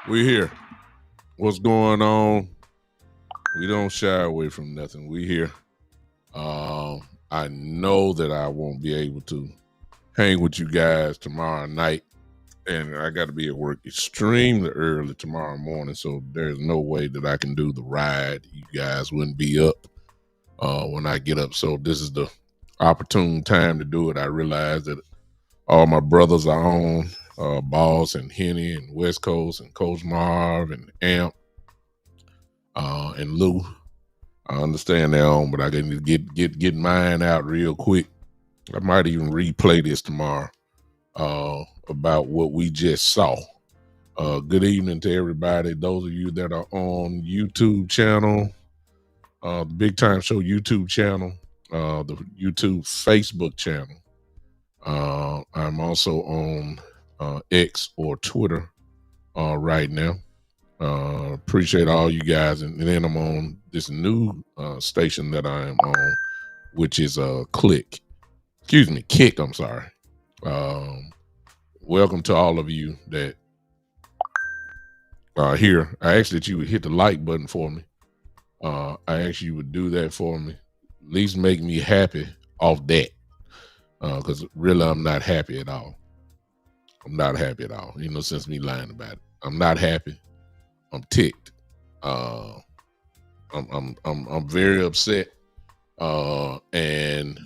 We're here. What's going on? We don't shy away from nothing. We here. I know that I won't be able to hang with you guys tomorrow night, and I got to be at work extremely early tomorrow morning, so there's no way that I can do the ride. You guys wouldn't be up when I get up, so this is the opportune time to do it. I realize that all my brothers are on, Boss and Henny and West Coast and Coach Marv and Amp and Lou. I understand they're on, but I got to get mine out real quick. I might even replay this tomorrow about what we just saw. Good evening to everybody. Those of you that are on YouTube channel, the Big Time Show YouTube channel, the YouTube Facebook channel. I'm also on X or Twitter right now. Appreciate all you guys. And then I'm on this new station that I am on, which is a kick. I'm sorry. Welcome to all of you that are here. I ask that you would hit the like button for me. I ask you would do that for me. At least make me happy off that. Because really, I'm not happy at all. I'm not happy at all. Since me lying about it, I'm not happy. I'm ticked. I'm very upset. And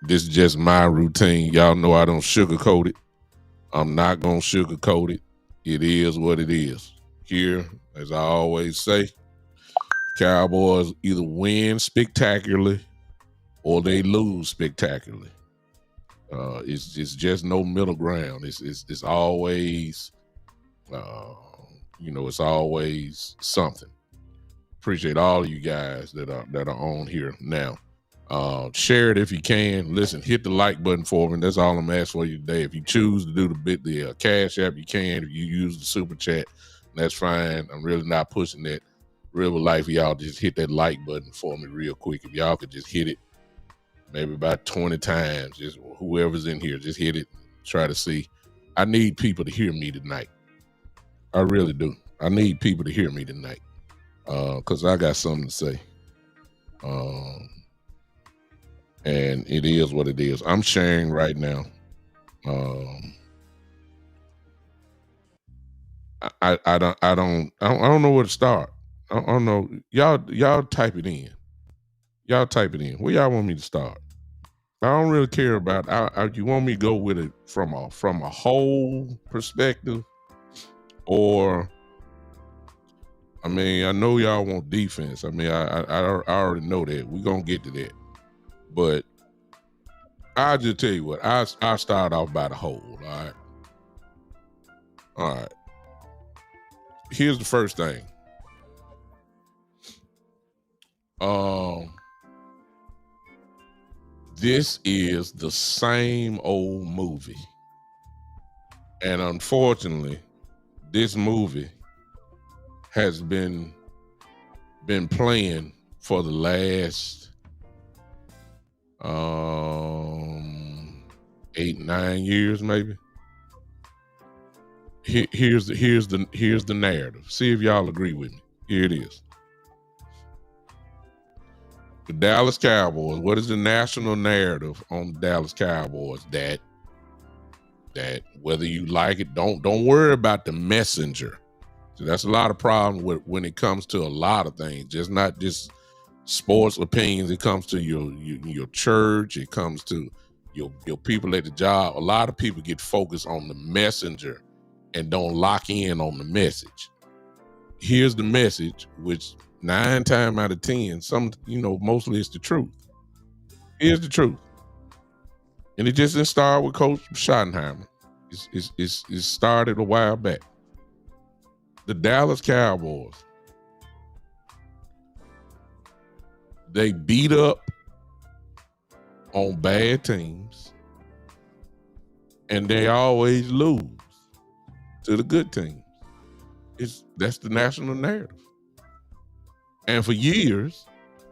this is just my routine. Y'all know I don't sugarcoat it. I'm not gonna sugarcoat it. It is what it is. Here, as I always say, Cowboys either win spectacularly or they lose spectacularly. It's just no middle ground. It's always, it's always something. Appreciate all of you guys that are on here now. Share it if you can. Listen, hit the like button for me. That's all I'm asking for you today. If you choose to do the Cash App, you can. If you use the Super Chat, that's fine. I'm really not pushing that. Real life, y'all just hit that like button for me real quick. If y'all could just hit it maybe about 20 times, just whoever's in here, just hit it. Try to see. I need people to hear me tonight. I really do. I need people to hear me tonight. Because I got something to say. And it is what it is. I'm sharing right now. I don't know where to start. I don't know. Y'all type it in. Y'all type it in. Where y'all want me to start? I don't really care about. You want me to go with it from a whole perspective, or I know y'all want defense. I already know that. We're gonna get to that. But I'll just tell you what, I start off by the whole. All right. Here's the first thing. This is the same old movie. And unfortunately, this movie has been playing for the last 8-9 years, maybe. Here's the narrative. See if y'all agree with me. Here it is. The Dallas Cowboys. What is the national narrative on the Dallas Cowboys? That whether you like it, don't worry about the messenger. So that's a lot of problem when it comes to a lot of things. Just not just sports opinions. It comes to your church. It comes to your people at the job. A lot of people get focused on the messenger and don't lock in on the message. Here's the message, which 9 times out of 10, mostly it's the truth. Here's the truth. And it just didn't start with Coach Schottenheimer. It started a while back. The Dallas Cowboys, they beat up on bad teams, and they always lose to the good teams. That's the national narrative. And for years,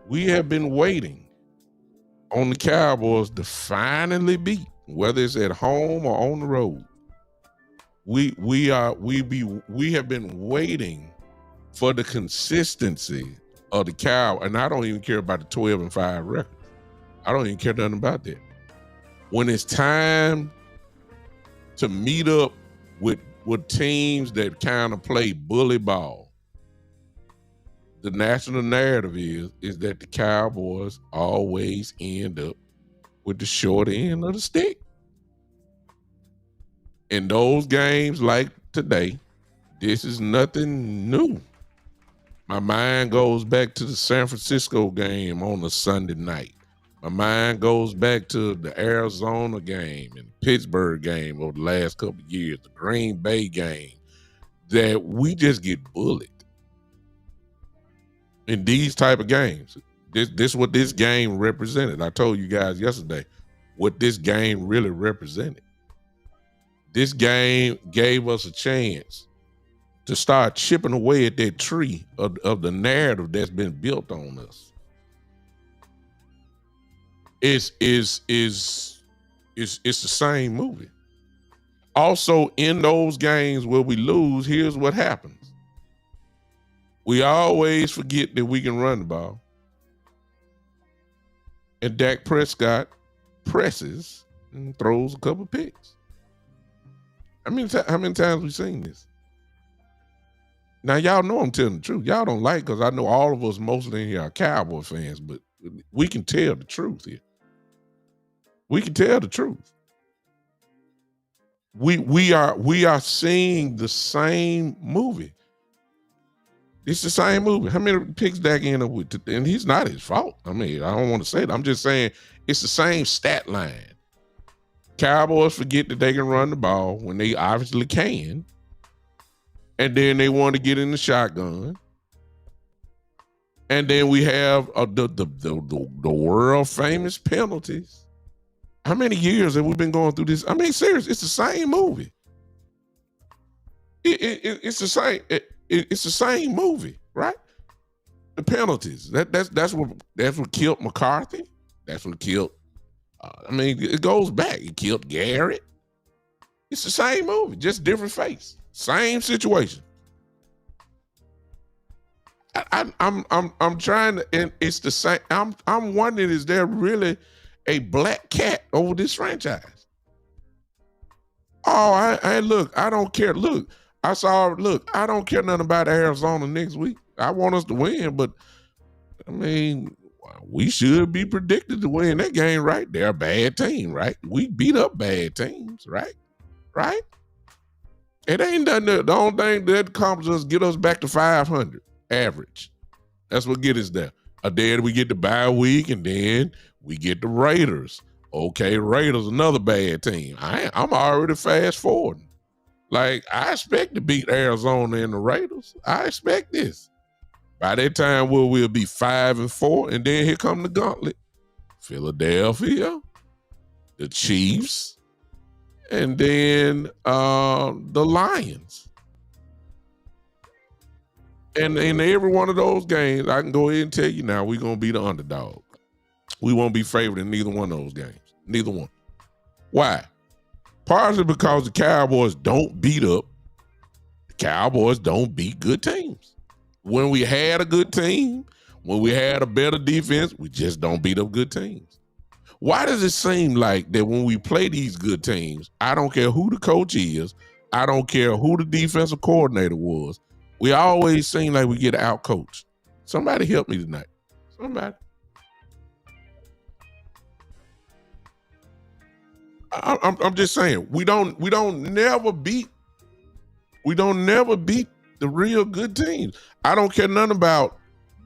we have been waiting on the Cowboys to finally beat, whether it's at home or on the road. We have been waiting for the consistency of the Cowboys, and I don't even care about the 12-5 record. I don't even care nothing about that. When it's time to meet up with teams that kind of play bully ball, the national narrative is that the Cowboys always end up with the short end of the stick. In those games like today, this is nothing new. My mind goes back to the San Francisco game on a Sunday night. My mind goes back to the Arizona game and Pittsburgh game over the last couple of years, the Green Bay game, that we just get bullied. In these type of games, this is what this game represented. I told you guys yesterday what this game really represented. This game gave us a chance to start chipping away at that tree of the narrative that's been built on us. It's the same movie. Also, in those games where we lose, here's what happens. We always forget that we can run the ball. And Dak Prescott presses and throws a couple picks. How many times we seen this? Now, y'all know I'm telling the truth. Y'all don't like because I know all of us mostly in here are Cowboy fans, but we can tell the truth here. We can tell the truth. We are seeing the same movie. It's the same movie. How many picks Dak ended up with? And he's not his fault. I mean, I don't want to say it. I'm just saying it's the same stat line. Cowboys forget that they can run the ball when they obviously can. And then they want to get in the shotgun. And then we have the world famous penalties. How many years have we been going through this? I mean, seriously, it's the same movie. It's the same. It's the same movie, right? The penalties. That's what killed McCarthy. That's what killed. I mean, it goes back. It killed Garrett. It's the same movie, just different face. Same situation. I'm trying to, and it's the same. I'm wondering, is there really a black cat over this franchise? Oh, I look, I don't care. Look, I don't care nothing about Arizona next week. I want us to win, but I mean, we should be predicted to win that game, right? They're a bad team, right? We beat up bad teams, right? Right? It ain't done the only thing that accomplishes us get us back to 500 average. That's what get us there. Then we get the bye week, and then we get the Raiders. Okay, Raiders, another bad team. I'm already fast forwarding. Like, I expect to beat Arizona and the Raiders. I expect this. By that time, we'll be 5-4, and then here come the gauntlet. Philadelphia, the Chiefs, and then the Lions. And in every one of those games, I can go ahead and tell you now, we're going to be the underdog. We won't be favored in neither one of those games. Neither one. Why? Partially because the Cowboys don't beat up. The Cowboys don't beat good teams. When we had a good team, when we had a better defense, we just don't beat up good teams. Why does it seem like that when we play these good teams, I don't care who the coach is, I don't care who the defensive coordinator was, we always seem like we get out-coached? Somebody help me tonight. Somebody. I'm just saying, we don't never beat the real good teams. I don't care nothing about.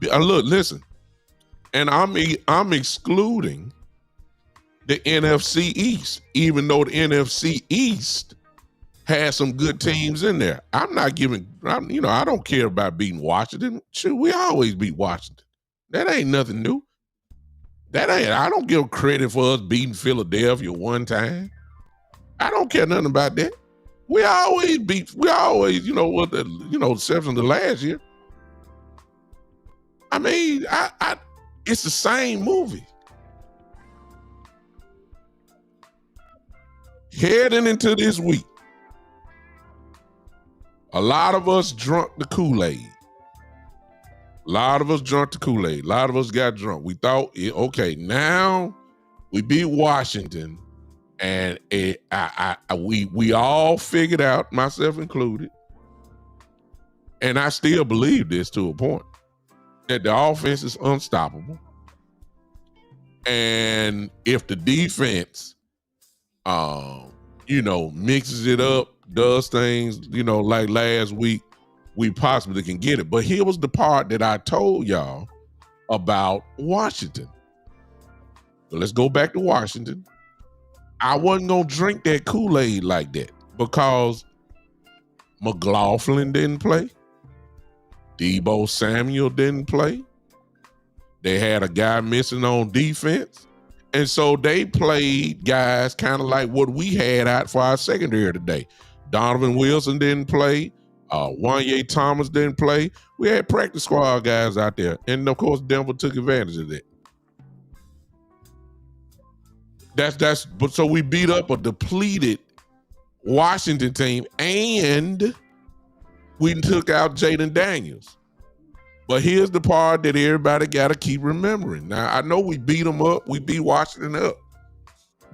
Look, listen, and I'm excluding the NFC East, even though the NFC East has some good teams in there. I don't care about beating Washington. Shoot, we always beat Washington. That ain't nothing new. I don't give credit for us beating Philadelphia one time. I don't care nothing about that. We always, exception to last year. I mean, it's the same movie. Heading into this week, a lot of us drunk the Kool-Aid. A lot of us drunk the Kool-Aid. A lot of us got drunk. We thought, okay, now we beat Washington, and we all figured out, myself included, and I still believe this to a point, that the offense is unstoppable. And if the defense, mixes it up, does things, like last week, we possibly can get it. But here was the part that I told y'all about Washington. So let's go back to Washington. I wasn't going to drink that Kool-Aid like that because McLaughlin didn't play. Deebo Samuel didn't play. They had a guy missing on defense. And so they played guys kind of like what we had out for our secondary today. Donovan Wilson didn't play. Wanye Thomas didn't play. We had practice squad guys out there. And, of course, Denver took advantage of that. But so we beat up a depleted Washington team, and we took out Jaden Daniels. But here's the part that everybody got to keep remembering. Now, I know we beat them up. We beat Washington up.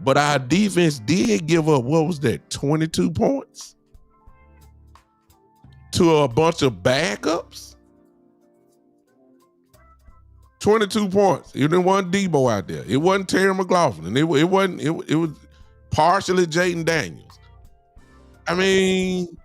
But our defense did give up, what was that, 22 points? To a bunch of backups? 22 points. It wasn't Debo out there. It wasn't Terry McLaughlin. It was partially Jaden Daniels. I mean,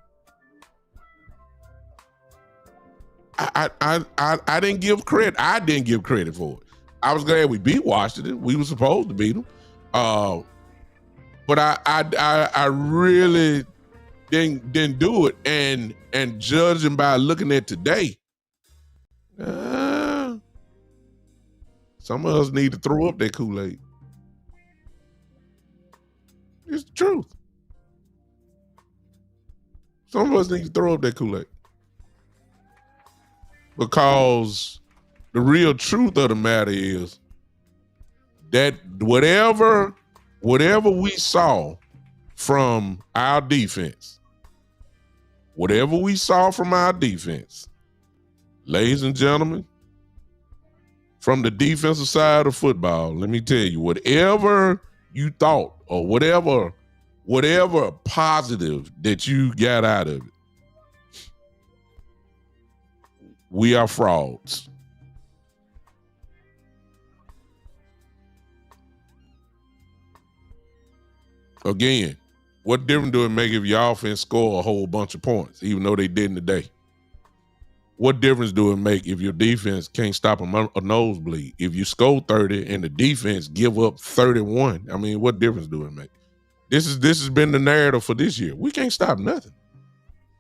I didn't give credit. I didn't give credit for it. I was glad we beat Washington. We were supposed to beat them. But I really didn't do it. And judging by looking at today, some of us need to throw up that Kool-Aid. It's the truth. Some of us need to throw up that Kool-Aid. Because the real truth of the matter is that whatever we saw from our defense, ladies and gentlemen, from the defensive side of football, let me tell you, whatever you thought or whatever positive that you got out of it, we are frauds. Again, what difference do it make if your offense score a whole bunch of points, even though they didn't today? What difference do it make if your defense can't stop a nosebleed? If you score 30 and the defense give up 31, I mean, what difference do it make? This has been the narrative for this year. We can't stop nothing.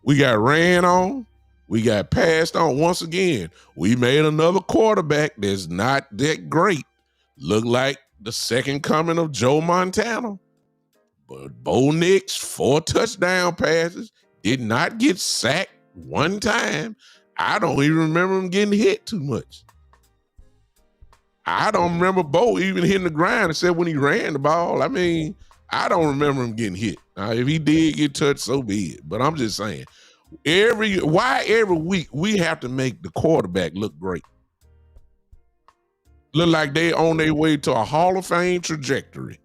We got ran on. We got passed on. Once again, we made another quarterback that's not that great look like the second coming of Joe Montana. But Bo Nix, 4 touchdown passes, did not get sacked one time. I don't even remember him getting hit too much. I don't remember Bo even hitting the ground except when he ran the ball. I mean, I don't remember him getting hit. Now, if he did get touched, so be it. But I'm just saying, every week we have to make the quarterback look great. Look like they on their way to a Hall of Fame trajectory.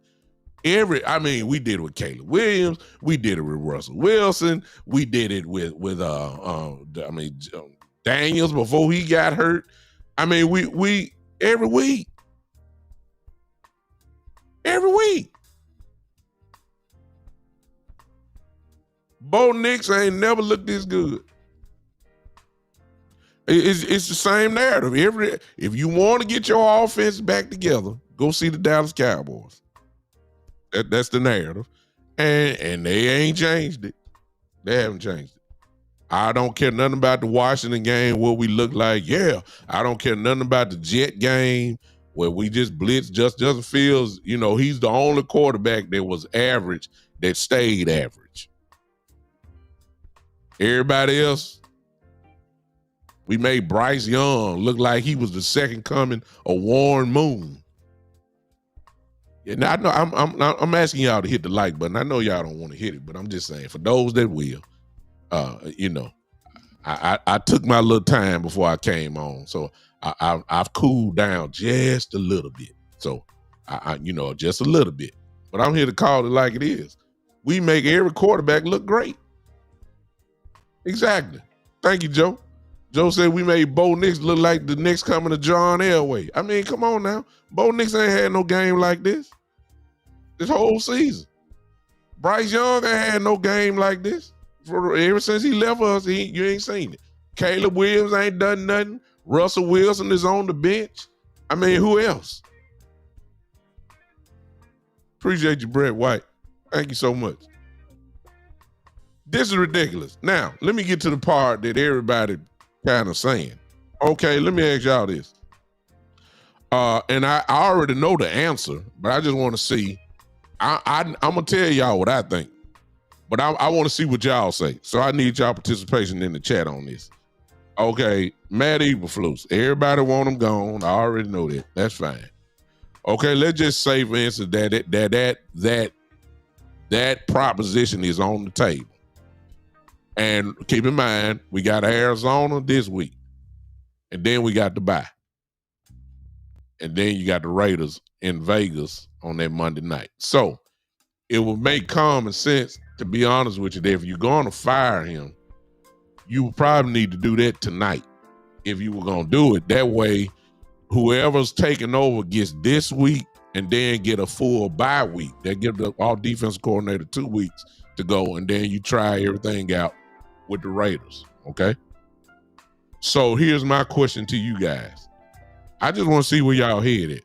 We did it with Caleb Williams. We did it with Russell Wilson. We did it with Daniels before he got hurt. I mean, we every week. Bo Nix ain't never looked this good. It's the same narrative. If you want to get your offense back together, go see the Dallas Cowboys. That's the narrative. And they ain't changed it. They haven't changed it. I don't care nothing about the Washington game, what we look like. Yeah, I don't care nothing about the Jet game where we just blitzed Justin Fields. You know, he's the only quarterback that was average that stayed average. Everybody else, we made Bryce Young look like he was the second coming of Warren Moon. And I know I'm asking y'all to hit the like button. I know y'all don't want to hit it, but I'm just saying for those that will, I took my little time before I came on, so I've cooled down just a little bit. So just a little bit. But I'm here to call it like it is. We make every quarterback look great. Exactly. Thank you, Joe. Joe said we made Bo Nix look like the next coming of John Elway. I mean, come on now. Bo Nix ain't had no game like this whole season. Bryce Young ain't had no game like this. Ever since he left us, you ain't seen it. Caleb Williams ain't done nothing. Russell Wilson is on the bench. I mean, who else? Appreciate you, Brett White. Thank you so much. This is ridiculous. Now, let me get to the part that everybody kind of saying. Okay, let me ask y'all this. And I already know the answer, but I just want to see. I'm going to tell y'all what I think, but I want to see what y'all say. So I need y'all participation in the chat on this. Okay, Matt Eberflus. Everybody want him gone. I already know that. That's fine. Okay, let's just say, for instance, that proposition is on the table. And keep in mind, we got Arizona this week. And then we got the bye. And then you got the Raiders in Vegas on that Monday night. So it would make common sense, to be honest with you, that if you're going to fire him, you would probably need to do that tonight if you were going to do it. That way, whoever's taking over gets this week and then get a full bye week. They give the all defense coordinator 2 weeks to go, and then you try everything out with the Raiders, okay? So here's my question to you guys. I just want to see where y'all head at.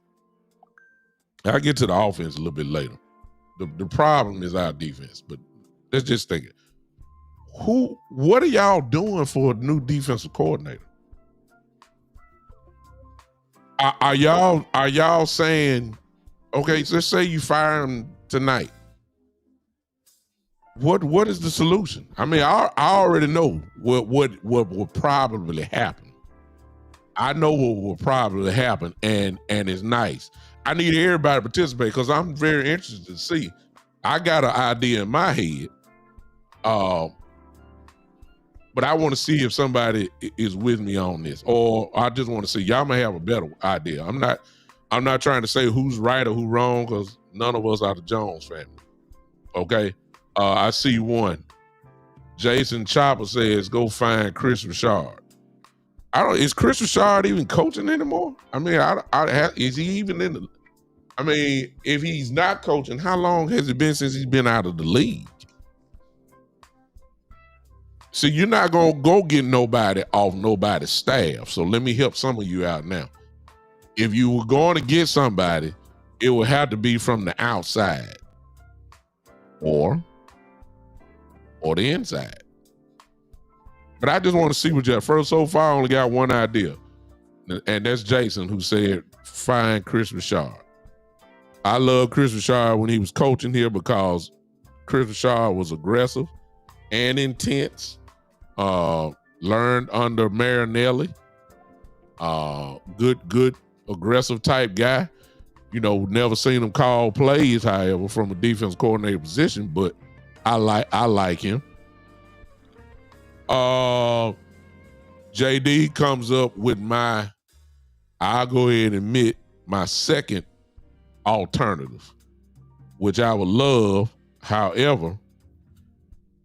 I'll get to the offense a little bit later. The problem is our defense, but let's just think it. What are y'all doing for a new defensive coordinator? Are y'all saying, okay, so let's say you fire him tonight. What is the solution? I mean, I already know what will probably happen. I know what will probably happen, and it's nice. I need everybody to participate because I'm very interested to see. I got an idea in my head, but I want to see if somebody is with me on this, or I just want to see. Y'all may have a better idea. I'm not trying to say who's right or who's wrong because none of us are the Jones family. Okay, I see one. Jason Chopper says, "Go find Chris Richard." Is Chris Richard even coaching anymore? I mean, is he even in the? I mean, if he's not coaching, how long has it been since he's been out of the league? See, you're not gonna go get nobody off nobody's staff. So let me help some of you out now. If you were going to get somebody, it would have to be from the outside, or the inside. But I just want to see what you first. So far, I only got one idea, and that's Jason, who said find Chris Richard. I love Chris Richard when he was coaching here because Chris Richard was aggressive and intense. Learned under Marinelli. Good aggressive type guy. You know, never seen him call plays, however, from a defense coordinator position, but I like him. JD comes up with I'll go ahead and admit, my second alternative, which I would love. However,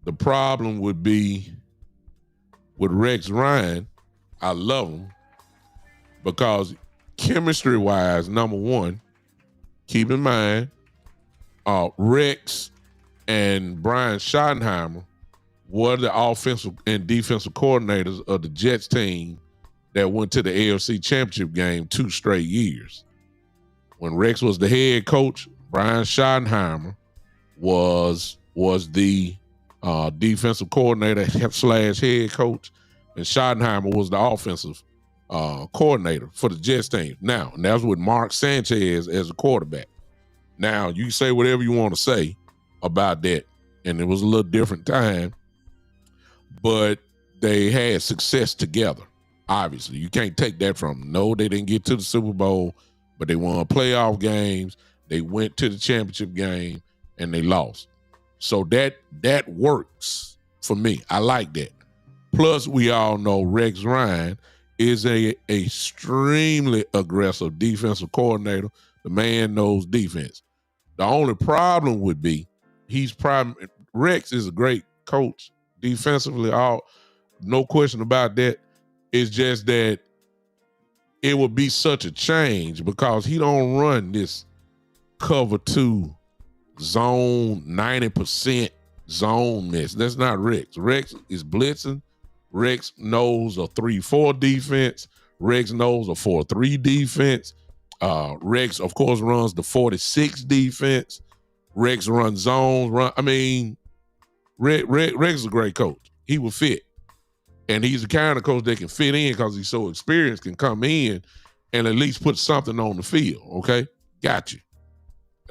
the problem would be with Rex Ryan. I love him because chemistry-wise, number one, keep in mind, Rex and Brian Schottenheimer were the offensive and defensive coordinators of the Jets team that went to the AFC Championship game 2 straight years. When Rex was the head coach, Brian Schottenheimer was the defensive coordinator / head coach, and Schottenheimer was the offensive coordinator for the Jets team. Now, and that was with Mark Sanchez as a quarterback. Now, you can say whatever you want to say about that, and it was a little different time, but they had success together. Obviously, you can't take that from them. No, they didn't get to the Super Bowl, but they won playoff games. They went to the championship game, and they lost. So that works for me. I like that. Plus, we all know Rex Ryan is a extremely aggressive defensive coordinator. The man knows defense. The only problem would be Rex is a great coach defensively. No question about that. It's just that it would be such a change because he don't run this cover 2 zone 90% zone mess. That's not Rex. Rex is blitzing. Rex knows a 3-4 defense. Rex knows a 4-3 defense. Rex, of course, runs the 46 defense. Rex runs zones. Rex is a great coach. He will fit. And he's the kind of coach that can fit in because he's so experienced, can come in and at least put something on the field, okay? Got you.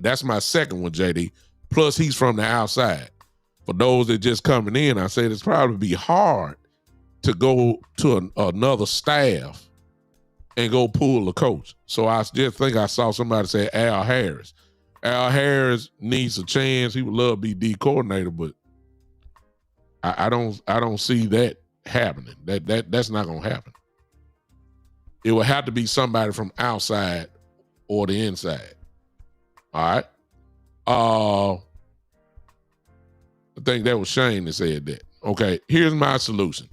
That's my second one, JD. Plus, he's from the outside. For those that just coming in, I said it's probably be hard to go to another staff and go pull a coach. So I just think I saw somebody say Al Harris. Al Harris needs a chance. He would love to be D coordinator, but I don't see that happening. That's not gonna happen. It would have to be somebody from outside or the inside. All right. I think that was Shane that said that. Okay, here's my solution.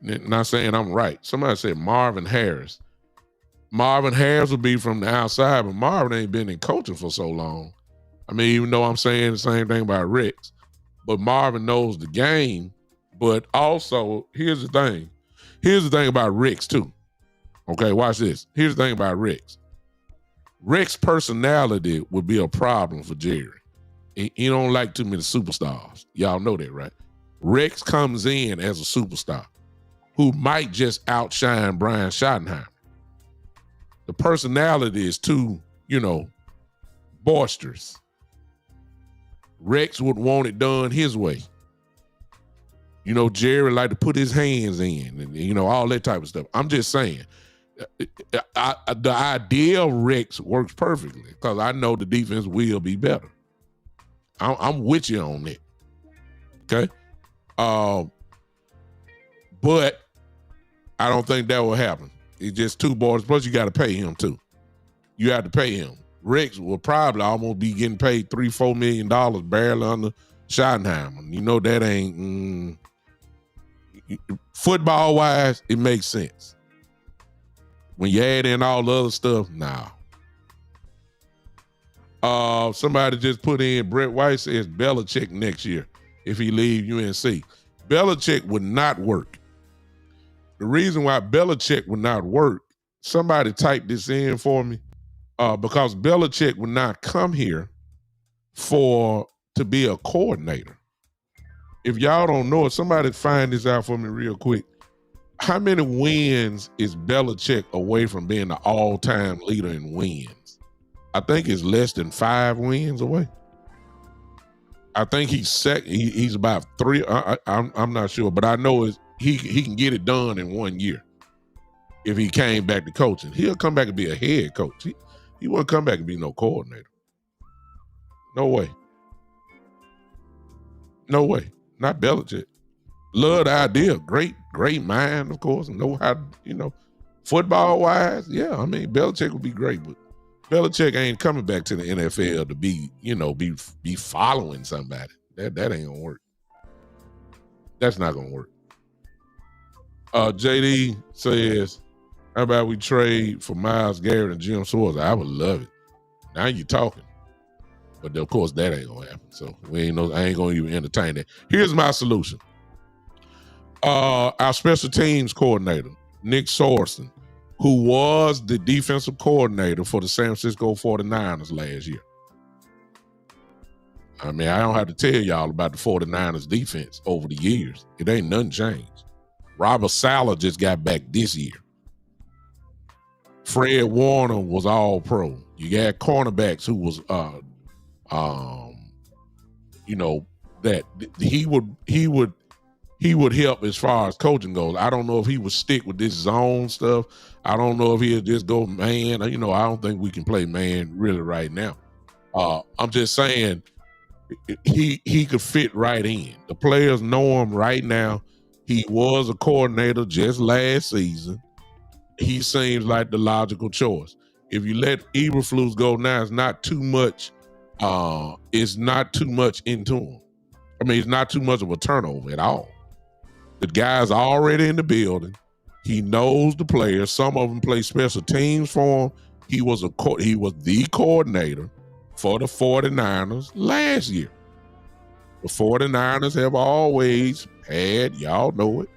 Not saying I'm right. Somebody said Marvin Harris. Marvin Harris would be from the outside, but Marvin ain't been in coaching for so long. I mean, even though I'm saying the same thing about Rex, but Marvin knows the game. But also, here's the thing. Here's the thing about Rex, too. Okay, watch this. Here's the thing about Rex. Rex's personality would be a problem for Jerry. He don't like too many superstars. Y'all know that, right? Rex comes in as a superstar who might just outshine Brian Schottenheimer. The personality is too, boisterous. Rex would want it done his way. Jerry like to put his hands in and, all that type of stuff. I'm just saying, the idea of Rex works perfectly because I know the defense will be better. I'm with you on that. Okay? But I don't think that will happen. It's just two boys. Plus, you got to pay him, too. You have to pay him. Rex will probably almost be getting paid $3-4 million barely under Schottenheimer. That ain't... Football-wise, it makes sense. When you add in all the other stuff, nah. Somebody just put in, Brett White says Belichick next year if he leave UNC. Belichick would not work. The reason why Belichick would not work, somebody type this in for me, because Belichick would not come here to be a coordinator. If y'all don't know it, somebody find this out for me real quick. How many wins is Belichick away from being the all-time leader in wins? I think it's less than 5 wins away. I think he's second. He's about 3. I'm not sure, but I know he can get it done in 1 year if he came back to coaching. He'll come back and be a head coach. He won't come back and be no coordinator. No way. No way. Not Belichick. Love the idea. Great mind, of course. Know how, football-wise, yeah. I mean, Belichick would be great, but Belichick ain't coming back to the NFL to be following somebody. That ain't gonna work. That's not gonna work. JD says, how about we trade for Myles Garrett and Jim Swartz? I would love it. Now you're talking. But of course that ain't gonna happen. So I ain't gonna even entertain that. Here's my solution. Our special teams coordinator, Nick Sorensen, who was the defensive coordinator for the San Francisco 49ers last year. I mean, I don't have to tell y'all about the 49ers defense over the years. It ain't nothing changed. Robert Saleh just got back this year. Fred Warner was all pro. You got cornerbacks who was that he would help as far as coaching goes. I don't know if he would stick with this zone stuff. I don't know if he'll just go man. I don't think we can play man really right now. I'm just saying he could fit right in. The players know him right now. He was a coordinator just last season. He seems like the logical choice. If you let Eberflus go now, it's not too much. It's not too much into him. I mean, it's not too much of a turnover at all. The guy's already in the building. He knows the players. Some of them play special teams for him. He was the coordinator for the 49ers last year. The 49ers have always had, y'all know it,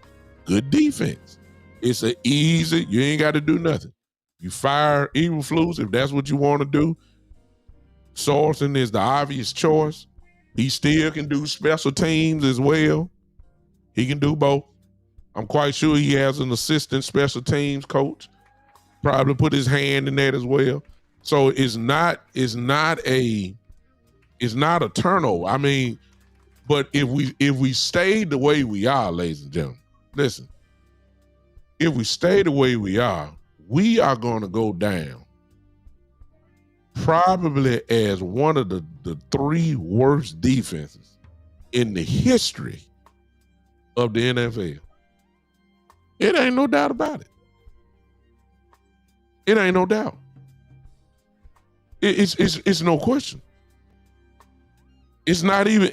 good defense. It's an easy, you ain't got to do nothing. You fire Eberflus if that's what you want to do. Sorensen is the obvious choice. He still can do special teams as well. He can do both. I'm quite sure he has an assistant special teams coach. Probably put his hand in that as well. So it's not a turnover. I mean, but if we stay the way we are, ladies and gentlemen, listen. If we stay the way we are, we are going to go down probably as one of the three worst defenses in the history of the NFL. It ain't no doubt about it. It ain't no doubt. It's no question. It's not even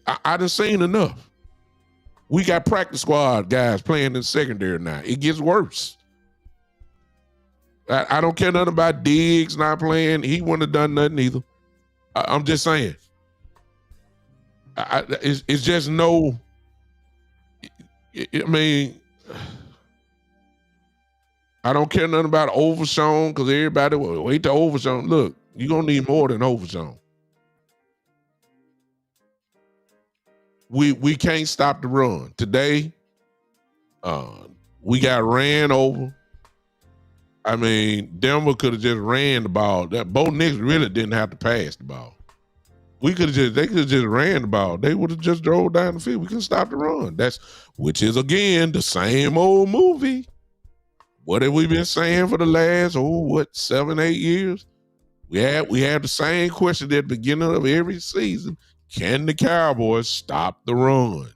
I done seen enough. We got practice squad guys playing in secondary now. It gets worse. I don't care nothing about Diggs not playing. He wouldn't have done nothing either. I'm just saying. It's just no. I mean, I don't care nothing about Overshown because everybody wait to Overshown. Look, you're going to need more than Overshown. We can't stop the run. Today, we got ran over. I mean, Denver could have just ran the ball. That Bo Nix really didn't have to pass the ball. They could have just ran the ball. They would have just drove down the field. We couldn't stop the run. Which is again the same old movie. What have we been saying for the last 7, 8 years? We had the same question at the beginning of every season. Can the Cowboys stop the run?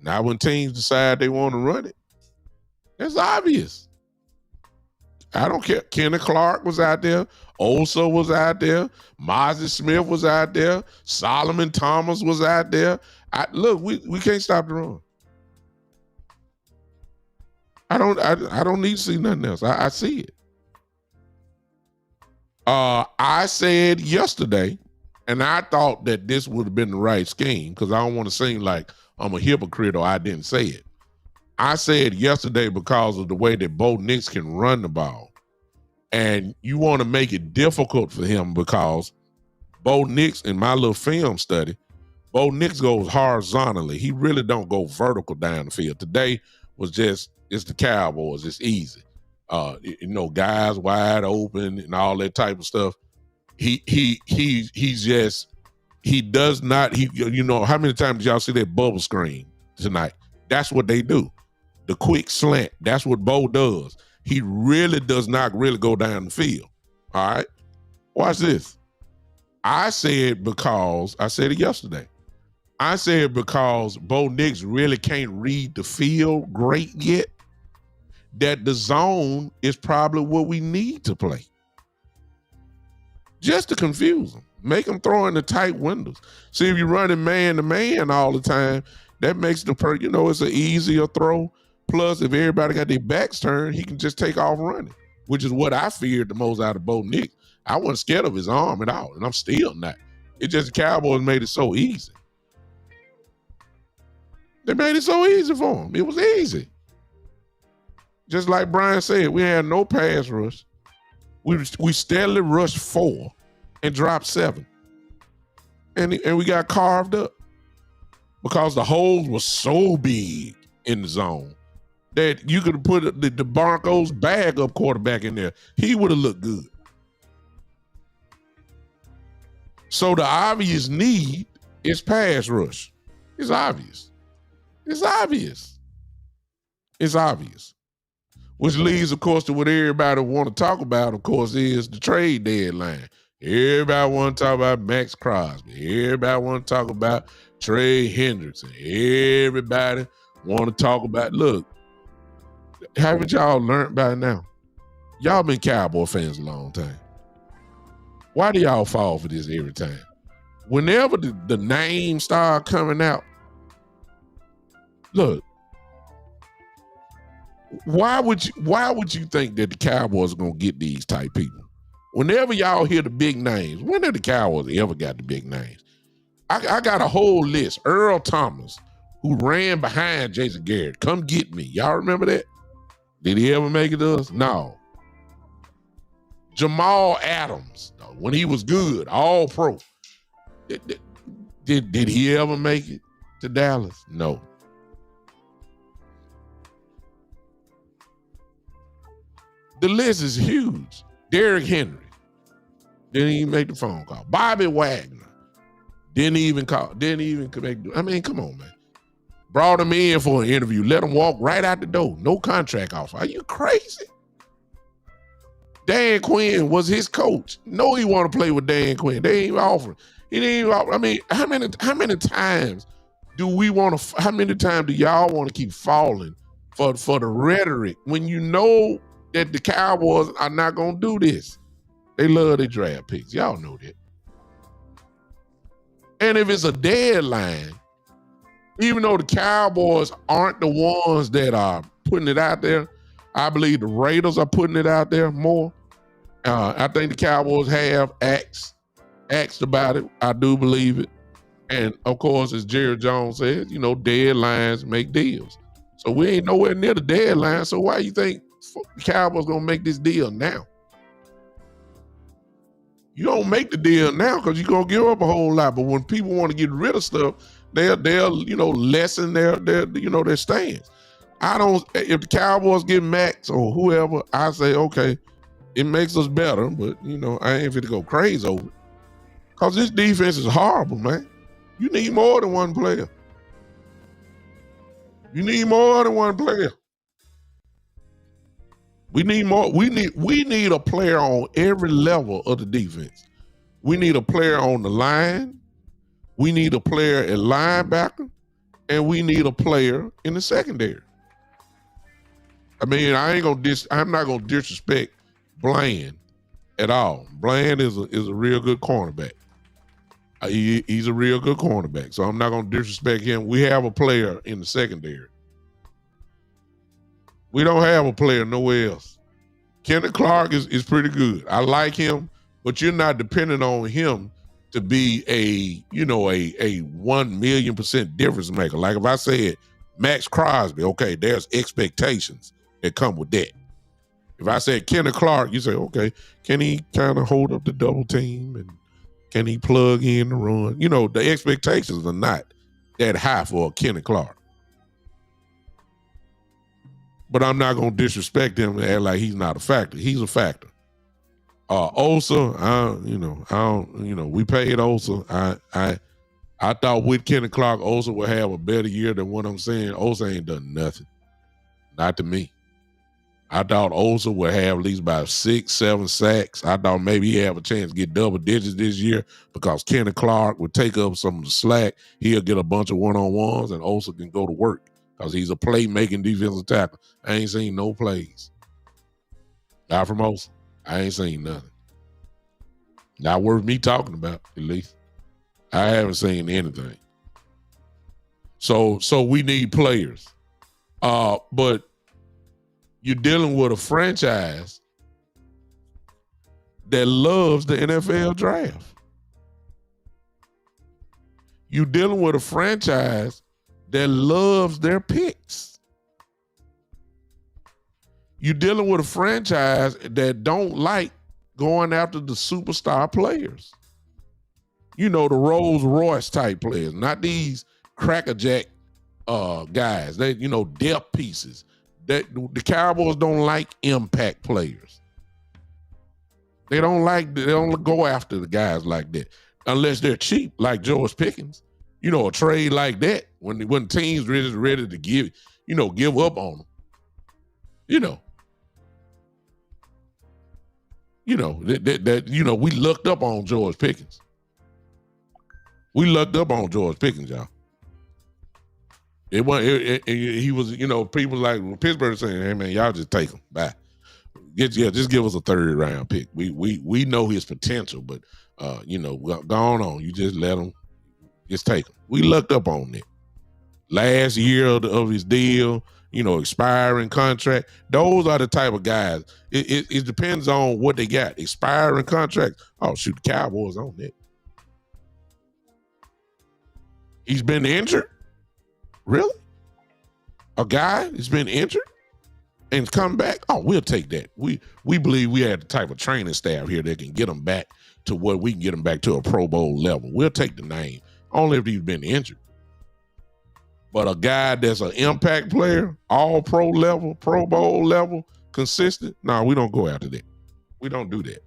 Now when teams decide they want to run it, that's obvious. I don't care. Kenneth Clark was out there. Osa was out there. Mozzie Smith was out there. Solomon Thomas was out there. Look, we can't stop the run. I don't need to see nothing else. I see it. I said yesterday, and I thought that this would have been the right scheme because I don't want to seem like I'm a hypocrite or I didn't say it. I said yesterday because of the way that Bo Nix can run the ball. And you want to make it difficult for him because Bo Nix, in my little film study, Bo Nix goes horizontally. He really don't go vertical down the field. Today was just, it's the Cowboys. It's easy. Guys wide open and all that type of stuff. He does not, how many times did y'all see that bubble screen tonight? That's what they do. The quick slant. That's what Bo does. He really does not really go down the field. All right? Watch this. I said it yesterday. I said because Bo Nix really can't read the field great yet, that the zone is probably what we need to play. Just to confuse them. Make them throw in the tight windows. See, if you're running man-to-man all the time, that makes it's an easier throw. Plus, if everybody got their backs turned, he can just take off running, which is what I feared the most out of Bo Nix. I wasn't scared of his arm at all, and I'm still not. It just the Cowboys made it so easy. They made it so easy for him. It was easy. Just like Brian said, we had no pass rush. We steadily rushed 4 and dropped 7. And we got carved up because the holes were so big in the zone that you could have put the Broncos bag-up quarterback in there. He would have looked good. So the obvious need is pass rush. It's obvious. It's obvious. It's obvious. Which leads, of course, to what everybody want to talk about, of course, is the trade deadline. Everybody want to talk about Max Crosby. Everybody want to talk about Trey Hendrickson. Everybody want to talk about, look, haven't y'all learned by now? Y'all been Cowboy fans a long time. Why do y'all fall for this every time? Whenever the names start coming out, look, why would you think that the Cowboys are gonna get these type people? Whenever y'all hear the big names, when have the Cowboys ever got the big names? I got a whole list. Earl Thomas, who ran behind Jason Garrett. Come get me. Y'all remember that? Did he ever make it to us? No. Jamal Adams, when he was good, all pro. Did he ever make it to Dallas? No. The list is huge. Derrick Henry didn't even make the phone call. Bobby Wagner didn't even call. Didn't even make. I mean, come on, man. Brought him in for an interview. Let him walk right out the door. No contract offer. Are you crazy? Dan Quinn was his coach. No, he want to play with Dan Quinn. They ain't even offering. He didn't even offer. I mean, how many times do we want to? How many times do y'all want to keep falling for the rhetoric when you know that the Cowboys are not gonna do this? They love their draft picks. Y'all know that. And if it's a deadline, even though the Cowboys aren't the ones that are putting it out there, I believe the Raiders are putting it out there more. I think the Cowboys have asked about it. I do believe it. And, of course, as Jerry Jones says, deadlines make deals. So we ain't nowhere near the deadline. So why you think the Cowboys going to make this deal now? You don't make the deal now because you're going to give up a whole lot. But when people want to get rid of stuff, they'll lessen their stance. If the Cowboys get Max or whoever, I say, okay, it makes us better, but I ain't fit to go crazy over it. Because this defense is horrible, man. You need more than one player. You need more than one player. We need more. We need a player on every level of the defense. We need a player on the line. We need a player at linebacker, and we need a player in the secondary. I mean, I'm not gonna disrespect Bland at all. Bland is a real good cornerback. He's a real good cornerback, so I'm not gonna disrespect him. We have a player in the secondary. We don't have a player nowhere else. Kenneth Clark is pretty good. I like him, but you're not dependent on him to be a 1,000,000% difference maker. Like if I said Max Crosby, okay, there's expectations that come with that. If I said Kenneth Clark, you say, okay, can he kind of hold up the double team and can he plug in the run? The expectations are not that high for Kenneth Clark. But I'm not going to disrespect him and act like he's not a factor. He's a factor. Osa, we paid Osa. I thought with Kenneth Clark, Osa would have a better year than what I'm saying. Osa ain't done nothing. Not to me. I thought Osa would have at least about 6-7 sacks. I thought maybe he'd have a chance to get double digits this year because Kenneth Clark would take up some of the slack. He'll get a bunch of one-on-ones, and Osa can go to work because he's a play-making defensive tackle. I ain't seen no plays. Not from Osa. I ain't seen nothing. Not worth me talking about, at least. I haven't seen anything. So we need players. But you're dealing with a franchise that loves the NFL draft. You're dealing with a franchise that loves their picks. You're dealing with a franchise that don't like going after the superstar players. The Rolls Royce type players, not these crackerjack guys. They, depth pieces. That the Cowboys don't like impact players. They don't go after the guys like that unless they're cheap, like George Pickens. A trade like that when teams ready to give up on them. We looked up on George Pickens. We looked up on George Pickens, y'all. He was, people like Pittsburgh saying, "Hey man, y'all just take him. Bye. Just give us a third round pick. We know his potential, but go on. You just let him, just take him." We looked up on that. Last year of his deal, expiring contract. Those are the type of guys. It depends on what they got. Expiring contracts. Oh shoot, the Cowboys on that. He's been injured. Really? A guy that's been injured and come back? Oh, we'll take that. We believe we have the type of training staff here that can get them back to what we can get them back to a Pro Bowl level. We'll take the name, only if he's been injured. But a guy that's an impact player, all pro level, Pro Bowl level, consistent, no, we don't go after that. We don't do that.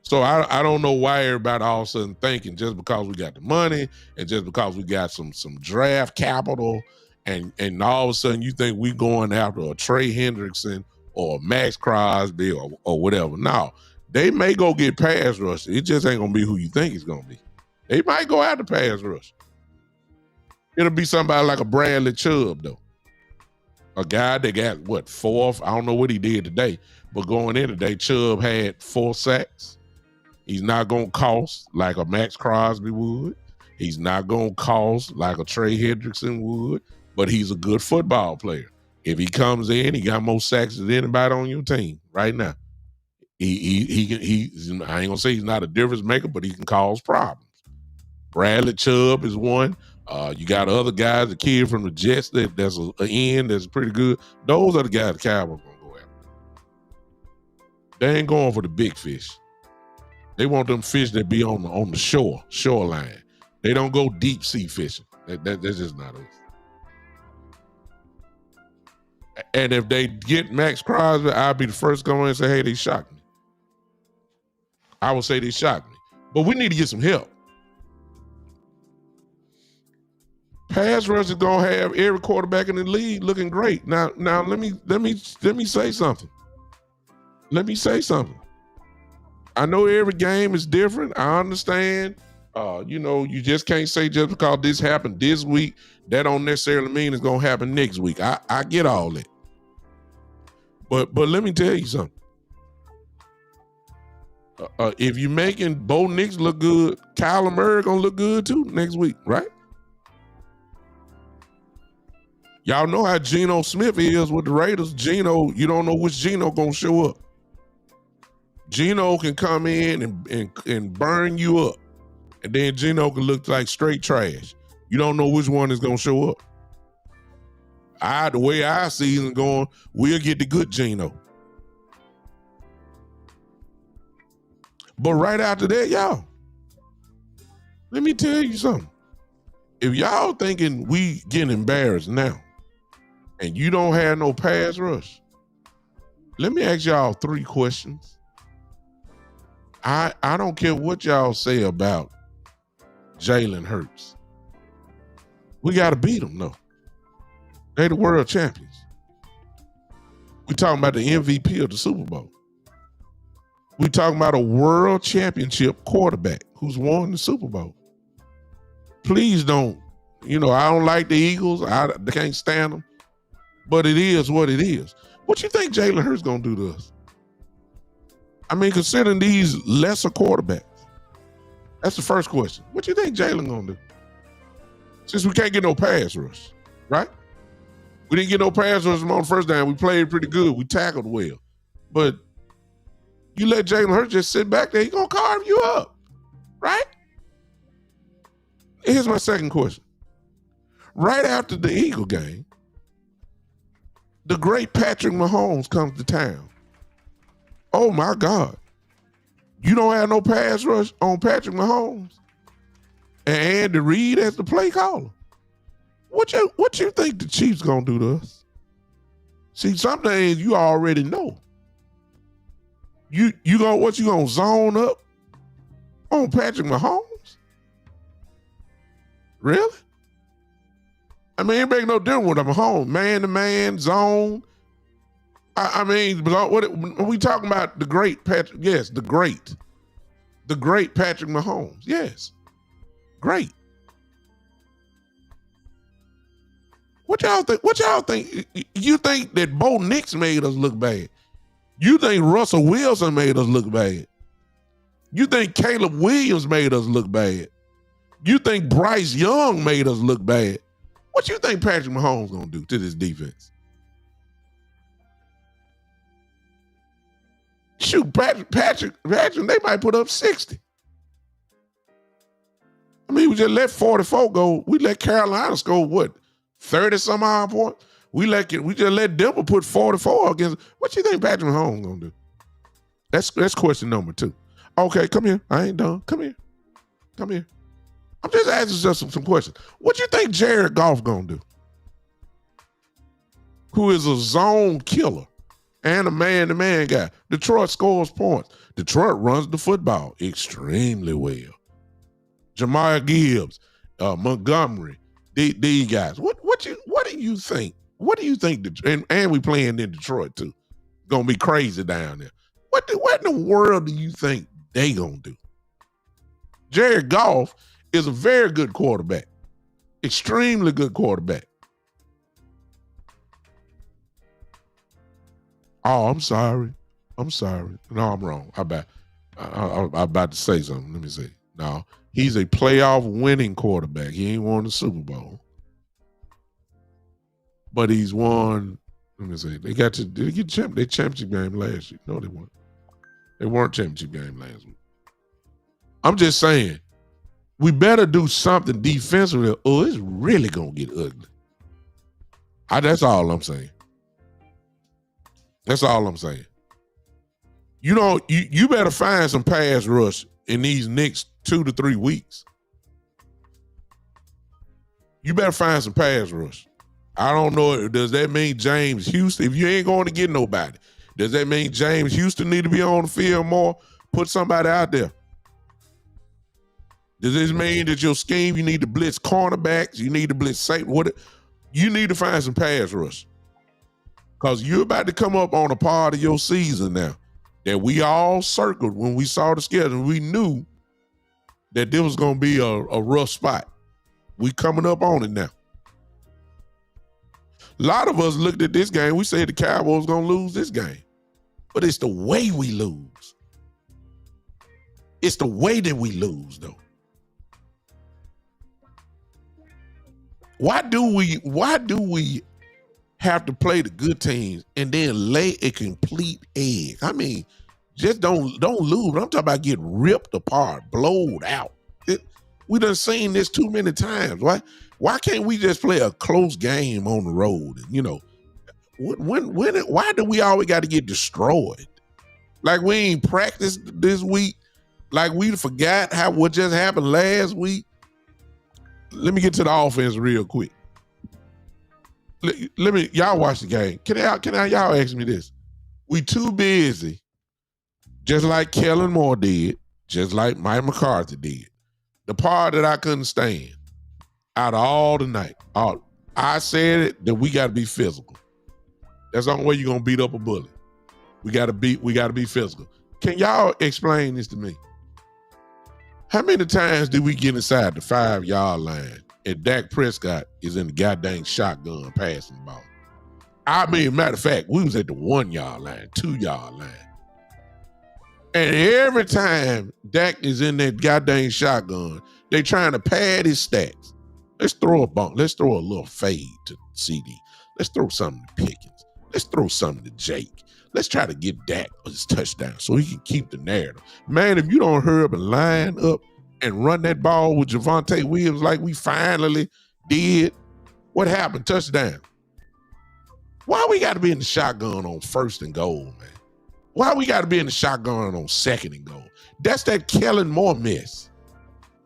So I don't know why everybody all of a sudden thinking just because we got the money and just because we got some draft capital and all of a sudden you think we going after a Trey Hendrickson or a Max Crosby or whatever. No, they may go get pass rush. It just ain't gonna be who you think it's gonna be. They might go after pass rush. It'll be somebody like a Bradley Chubb though. A guy that got what, fourth? I don't know what he did today, but going in today, Chubb had 4 sacks. He's not gonna cost like a Max Crosby would. He's not gonna cost like a Trey Hendrickson would, but he's a good football player. If he comes in, he got more sacks than anybody on your team right now. He I ain't gonna say he's not a difference maker, but he can cause problems. Bradley Chubb is one. You got other guys, the kid from the Jets that's an end that's pretty good. Those are the guys the Cowboys gonna go after. They ain't going for the big fish. They want them fish that be on the shoreline. They don't go deep sea fishing. That's just not us. And if they get Max Crosby, I'll be the first to go in and say, hey, they shocked me. I would say they shocked me. But we need to get some help. Pass rush is gonna have every quarterback in the league looking great. Now let me say something. I know every game is different. I understand. You just can't say just because this happened this week, that don't necessarily mean it's gonna happen next week. I get all that. But let me tell you something. If you're making Bo Nix look good, Kyler Murray gonna look good too next week, right? Y'all know how Geno Smith is with the Raiders. Geno, you don't know which Geno gonna show up. Geno can come in and burn you up. And then Geno can look like straight trash. You don't know which one is gonna show up. The way our season going, we'll get the good Geno. But right after that, y'all, let me tell you something. If y'all thinking we getting embarrassed now, and you don't have no pass rush, let me ask y'all 3 questions. I don't care what y'all say about Jalen Hurts. We got to beat them, though. They the world champions. We talking about the MVP of the Super Bowl. We talking about a world championship quarterback who's won the Super Bowl. Please don't, I don't like the Eagles. I can't stand them. But it is what it is. What you think Jalen Hurts gonna do to us? I mean, considering these lesser quarterbacks. That's the first question. What you think Jalen gonna do? Since we can't get no pass rush, right? We didn't get no pass rush on the first down. We played pretty good. We tackled well. But you let Jalen Hurts just sit back there, he gonna carve you up, right? Here's my second question. Right after the Eagle game, the great Patrick Mahomes comes to town. Oh my God. You don't have no pass rush on Patrick Mahomes and Andy Reid as the play caller. What you think the Chiefs gonna do to us? See, some things you already know. You gonna zone up on Patrick Mahomes? Really? I mean, it make no difference with Mahomes. Man-to-man, zone. I mean, when we talking about the great Patrick, yes, the great Patrick Mahomes, yes, great. What y'all think? You think that Bo Nix made us look bad? You think Russell Wilson made us look bad? You think Caleb Williams made us look bad? You think Bryce Young made us look bad? What you think Patrick Mahomes gonna do to this defense? Shoot, Patrick, they might put up 60. I mean, we just let 44 go. We let Carolina score, what, 30-some odd points? We just let Denver put 44 against. What you think Patrick Mahomes gonna do? That's question number 2. Okay, come here. I ain't done. Come here. I'm just asking some questions. What you think Jared Goff gonna do? Who is a zone killer and a man-to-man guy. Detroit scores points. Detroit runs the football extremely well. Jahmyr Gibbs, Montgomery, these guys. What do you think? What do you think? And we playing in Detroit too. Gonna be crazy down there. What in the world do you think they gonna do? Jared Goff is a very good quarterback, extremely good quarterback. Oh, I'm sorry. No, I'm wrong. I'm about to say something. Let me see. No, he's a playoff winning quarterback. He ain't won the Super Bowl, but he's won. Let me see. They get championship game last year. No, they weren't. They weren't championship game last week. I'm just saying, we better do something defensively, or it's really gonna get ugly. That's all I'm saying. That's all I'm saying. You know, you better find some pass rush in these next 2 to 3 weeks. You better find some pass rush. I don't know. Does that mean James Houston? If you ain't going to get nobody, does that mean James Houston need to be on the field more? Put somebody out there. Does this mean that your scheme, you need to blitz cornerbacks? You need to blitz safety? You need to find some pass rush. Because you're about to come up on a part of your season now that we all circled when we saw the schedule. We knew that there was going to be a rough spot. We coming up on it now. A lot of us looked at this game. We said the Cowboys going to lose this game. But it's the way we lose. It's the way that we lose, though. Why do we have to play the good teams and then lay a complete egg? I mean, just don't lose. I'm talking about get ripped apart, blowed out. We done seen this too many times. Why can't we just play a close game on the road? You know, why do we always got to get destroyed? Like we ain't practiced this week. Like we forgot what just happened last week. Let me get to the offense real quick. Let me y'all watch the game. Can y'all ask me this? We too busy, just like Kellen Moore did, just like Mike McCarthy did. The part that I couldn't stand out of all the night. I said it that we got to be physical. That's the only way you're gonna beat up a bully. We got to be physical. Can y'all explain this to me? How many times did we get inside the 5-yard line and Dak Prescott is in the goddamn shotgun passing the ball? I mean, matter of fact, we was at the 1-yard line, 2-yard line. And every time Dak is in that goddamn shotgun, they trying to pad his stats. Let's throw a bump. Let's throw a little fade to CD. Let's throw something to Pickens. Let's throw something to Jake. Let's try to get Dak his touchdown so he can keep the narrative. Man, if you don't hurry up and line up and run that ball with Javonte Williams like we finally did, what happened? Touchdown. Why we got to be in the shotgun on 1st and goal, man? Why we got to be in the shotgun on 2nd and goal? That's that Kellen Moore miss.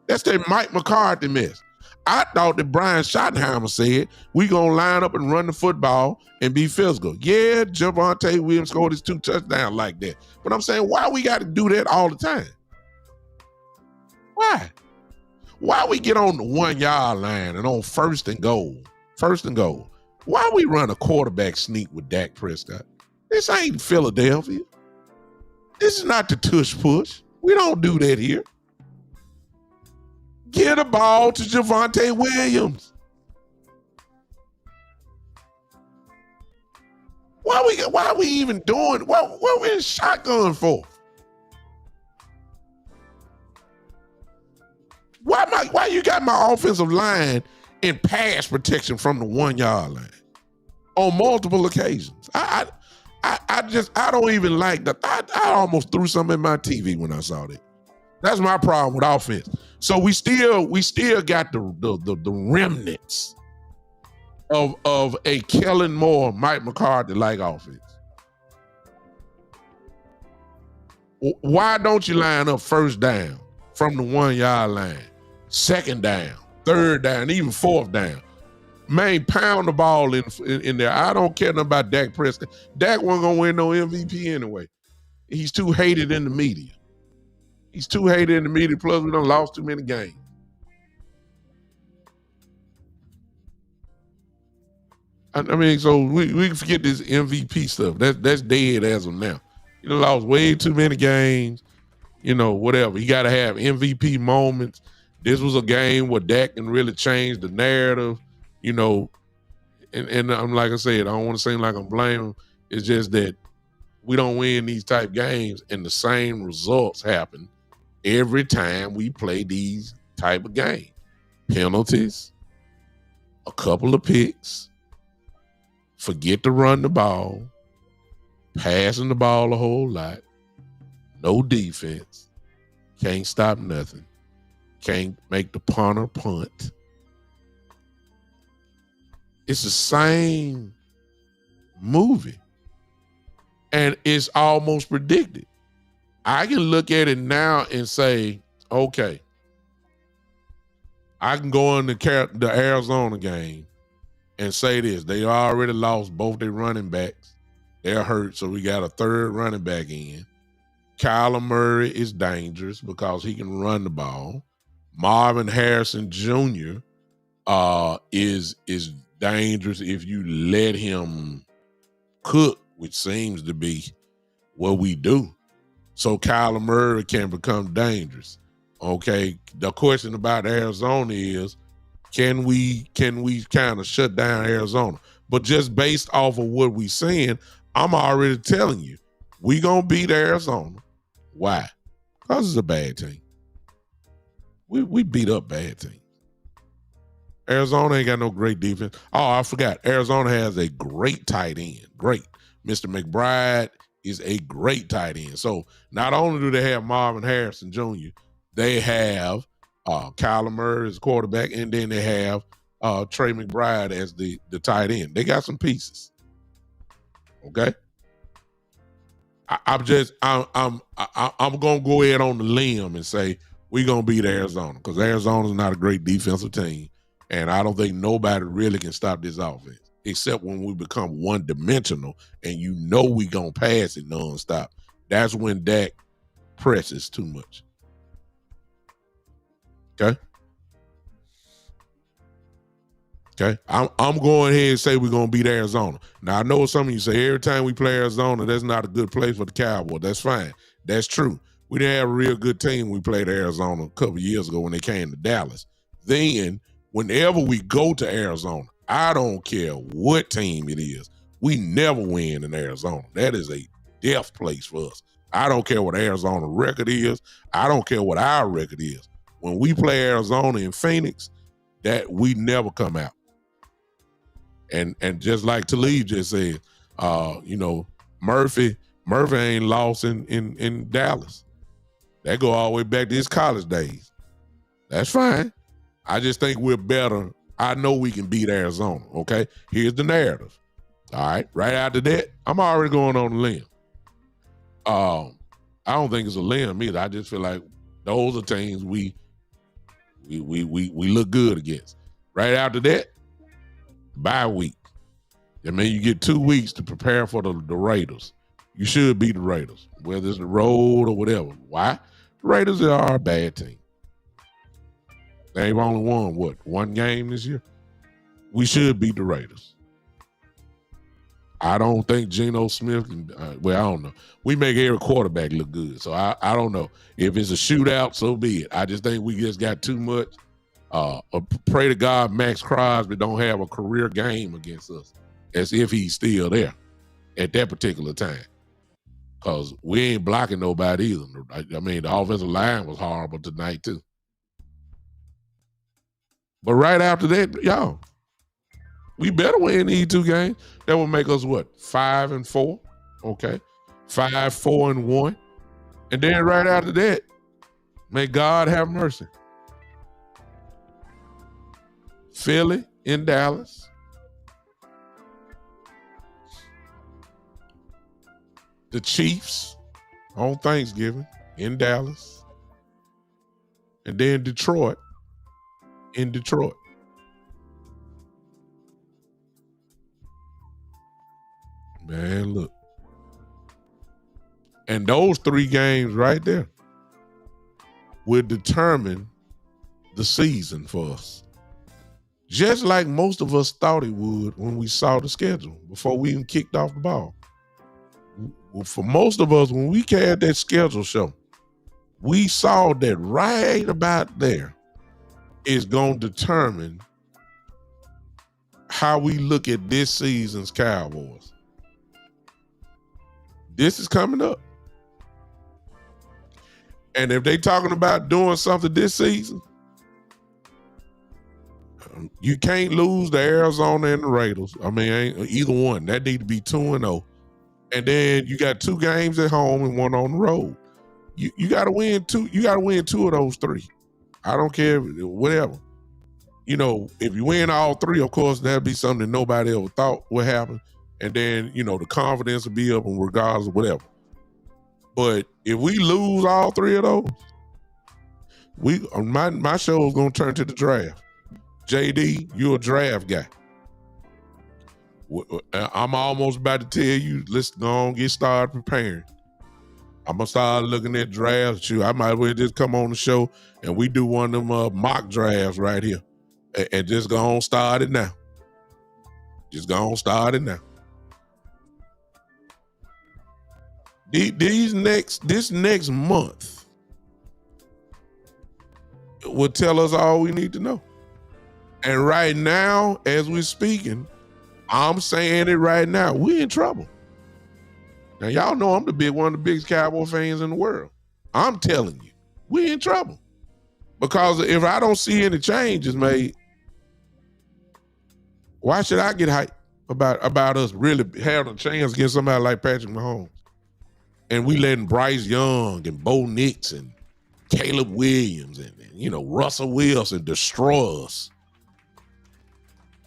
That's that Mike McCarthy miss. I thought that Brian Schottenheimer said we gonna line up and run the football and be physical. Yeah, Javonte Williams scored his 2 touchdowns like that. But I'm saying, why we got to do that all the time? Why? Why we get on the 1-yard line and on 1st and goal? 1st and goal. Why we run a quarterback sneak with Dak Prescott? This ain't Philadelphia. This is not the tush push. We don't do that here. Get a ball to Javonte Williams. Why are we even doing? What we in shotgun for? Why you got my offensive line in pass protection from the 1-yard line on multiple occasions? I don't even like that. I almost threw something in my TV when I saw that. That's my problem with offense. So we still got the remnants of a Kellen Moore, Mike McCarthy like offense. Why don't you line up 1st down from the 1-yard line, 2nd down, 3rd down, even 4th down? Man, pound the ball in there. I don't care nothing about Dak Prescott. Dak wasn't gonna win no MVP anyway. He's too hated in the media. He's too hated in the media. Plus, we done lost too many games. I mean, so we can forget this MVP stuff. That's dead as of now. You know, lost way too many games. You know, whatever. You got to have MVP moments. This was a game where Dak can really change the narrative. You know, and I'm like I said, I don't want to seem like I'm blaming. It's just that we don't win these type games, and the same results happen every time we play these type of games. Penalties, a couple of picks, forget to run the ball, passing the ball a whole lot, no defense, can't stop nothing, can't make the punter punt. It's the same movie, and it's almost predicted. I can look at it now and say, okay, I can go in the Arizona game and say this. They already lost both their running backs. They're hurt, so we got a third running back in. Kyler Murray is dangerous because he can run the ball. Marvin Harrison Jr. Is dangerous if you let him cook, which seems to be what we do. So Kyler Murray can become dangerous. Okay. The question about Arizona is, can we kind of shut down Arizona? But just based off of what we seeing, I'm already telling you, we gonna beat Arizona. Why? Because it's a bad team. We beat up bad teams. Arizona ain't got no great defense. Oh, I forgot. Arizona has a great tight end. Great. Mr. McBride is a great tight end. So not only do they have Marvin Harrison Jr., they have Kyler Murray as quarterback, and then they have Trey McBride as the tight end. They got some pieces. Okay. I'm gonna go ahead on the limb and say we're gonna beat Arizona because Arizona's not a great defensive team, and I don't think nobody really can stop this offense except when we become one-dimensional and you know we gonna pass it nonstop. That's when Dak presses too much. Okay. Okay. I'm going ahead and say we're gonna beat Arizona. Now I know some of you say every time we play Arizona, that's not a good place for the Cowboys. That's fine. That's true. We didn't have a real good team when we played Arizona a couple years ago when they came to Dallas. Then whenever we go to Arizona, I don't care what team it is, we never win in Arizona. That is a death place for us. I don't care what Arizona record is. I don't care what our record is. When we play Arizona in Phoenix, that we never come out. And just like Talib just said, Murphy ain't lost in Dallas. That go all the way back to his college days. That's fine. I just think we're better. I know we can beat Arizona, okay? Here's the narrative. All right, right after that, I'm already going on the limb. I don't think it's a limb either. I just feel like those are teams we look good against. Right after that, bye week. I mean, you get 2 weeks to prepare for the Raiders. You should beat the Raiders, whether it's the road or whatever. Why? The Raiders are a bad team. They've only won, one game this year? We should beat the Raiders. I don't think Geno Smith can, I don't know. We make every quarterback look good, so I don't know. If it's a shootout, so be it. I just think we just got too much. Pray to God Max Crosby don't have a career game against us as if he's still there at that particular time. Because we ain't blocking nobody either. I mean, the offensive line was horrible tonight too. But right after that, y'all, we better win these 2 games. That will make us 5-4? Okay. 5-4-1. And then right after that, may God have mercy. Philly in Dallas. The Chiefs on Thanksgiving in Dallas. And then Detroit in Detroit. Man, look. And those 3 games right there will determine the season for us. just like most of us thought it would when we saw the schedule before we even kicked off the ball. For most of us, when we had that schedule show, we saw that right about there is going to determine how we look at this season's Cowboys. This is coming up. And if they talking about doing something this season, you can't lose to Arizona and the Raiders. I mean, either one. That need to be 2-0. And then you got 2 games at home and 1 on the road. You got to win 2. You got to win 2 of those 3. I don't care, whatever. You know, if you win all 3, of course, that'll be something that nobody ever thought would happen. And then, you know, the confidence will be up and regardless of whatever. But if we lose all 3 of those, my show is going to turn to the draft. JD, you're a draft guy. I'm almost about to tell you, let's go on, get started preparing. I'm going to start looking at drafts. I might as well just come on the show and we do one of them mock drafts right here. And just go on, start it now. Just go on, start it now. This next month will tell us all we need to know. And right now, as we're speaking, I'm saying it right now, we're in trouble. Now, y'all know I'm one of the biggest Cowboy fans in the world. I'm telling you, we're in trouble. Because if I don't see any changes made, why should I get hyped about us really having a chance against somebody like Patrick Mahomes? And we letting Bryce Young and Bo Nix and Caleb Williams and Russell Wilson destroy us.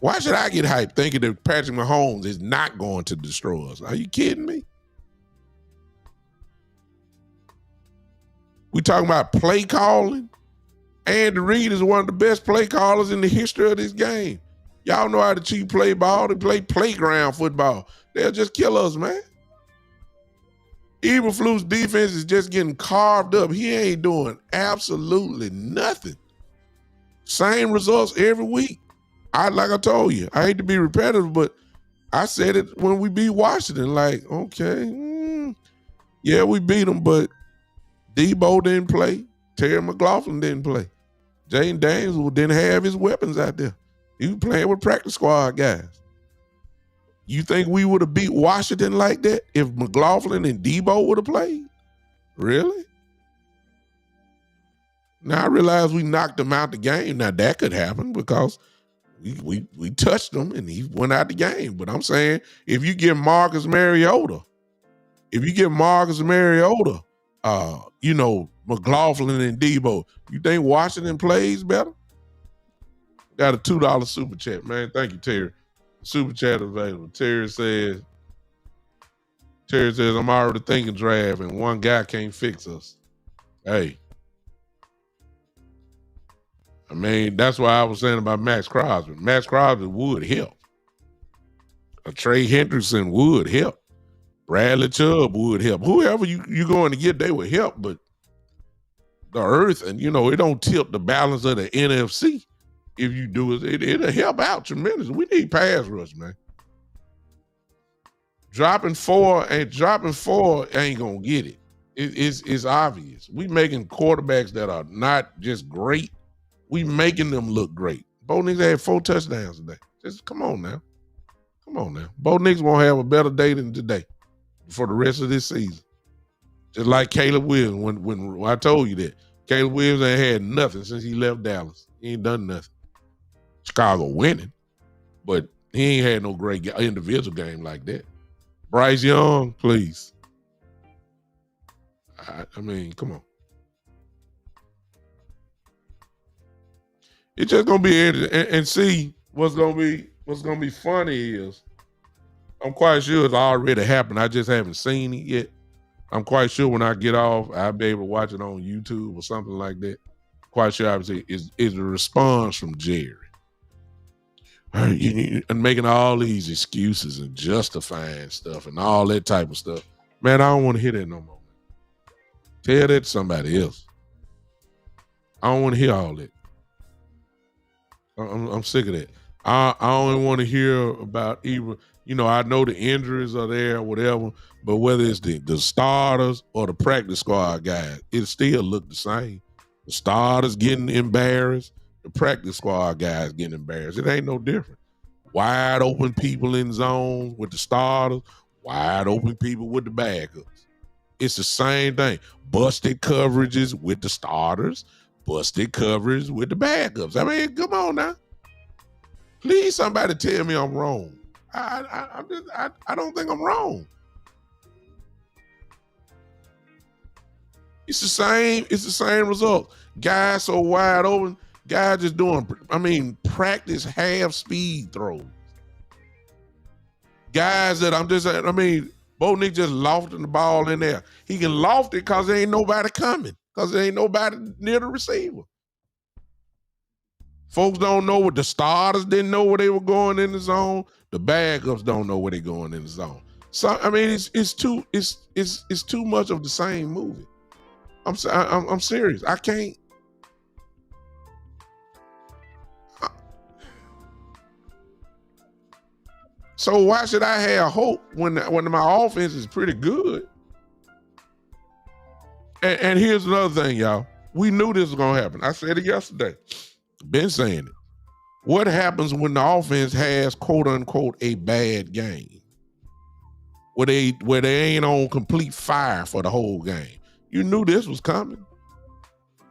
Why should I get hyped thinking that Patrick Mahomes is not going to destroy us? Are you kidding me? We talking about play calling. Andy Reid is one of the best play callers in the history of this game. Y'all know how the Chiefs play ball. They play playground football. They'll just kill us, man. Eberflus defense is just getting carved up. He ain't doing absolutely nothing. Same results every week. Like I told you, I hate to be repetitive, but I said it when we beat Washington. Like, okay, yeah, we beat them, but Debo didn't play. Terry McLaughlin didn't play. Jaden Daniels didn't have his weapons out there. He was playing with practice squad guys. You think we would have beat Washington like that if McLaughlin and Debo would have played? Really? Now I realize we knocked them out the game. Now that could happen because we touched him and he went out the game. But I'm saying if you get Marcus Mariota, McLaughlin and Debo, you think Washington plays better? Got a $2 super chat, man. Thank you, Terry. Super chat available. Terry says, I'm already thinking draft and one guy can't fix us. Hey. I mean, that's why I was saying about Max Crosby. Max Crosby would help. A Trey Hendrickson would help. Bradley Chubb would help. Whoever you going to get, they would help. But the earth, and it don't tilt the balance of the NFC. If you do it, it'll help out tremendously. We need pass rush, man. Dropping four ain't gonna get it. It's obvious. We making quarterbacks that are not just great. We making them look great. Bo Nix had 4 touchdowns today. Just come on now. Bo Nix won't have a better day than today for the rest of this season. Just like Caleb Williams. When I told you that, Caleb Williams ain't had nothing since he left Dallas. He ain't done nothing. Chicago winning, but he ain't had no great individual game like that. Bryce Young, please. I mean, come on. It's just gonna be and see what's gonna be funny is I'm quite sure it's already happened. I just haven't seen it yet. I'm quite sure when I get off, I'll be able to watch it on YouTube or something like that. Quite sure obviously is a response from Jerry. And making all these excuses and justifying stuff and all that type of stuff. Man, I don't want to hear that no more. Tell that to somebody else. I don't want to hear all that. I'm sick of that. I only want to hear about either. I know the injuries are there, or whatever, but whether it's the starters or the practice squad guys, it still look the same. The starters getting embarrassed, the practice squad guys getting embarrassed. It ain't no different. Wide open people in zones with the starters, wide open people with the backups. It's the same thing. Busted coverages with the starters, busted coverage with the backups. I mean, come on now. Please, somebody tell me I'm wrong. I don't think I'm wrong. It's the same. It's the same result. Guys so wide open. Guys just doing. Practice half speed throws. Guys that Bo Nick just lofting the ball in there. He can loft it because there ain't nobody coming. Because there ain't nobody near the receiver. Folks don't know what the starters didn't know where they were going in the zone. The backups don't know where they're going in the zone. So it's too much of the same movie. I'm serious. I can't. So why should I have hope when my offense is pretty good? And here's another thing, y'all. We knew this was gonna happen. I said it yesterday. Been saying it. What happens when the offense has quote unquote a bad game? Where they ain't on complete fire for the whole game. You knew this was coming.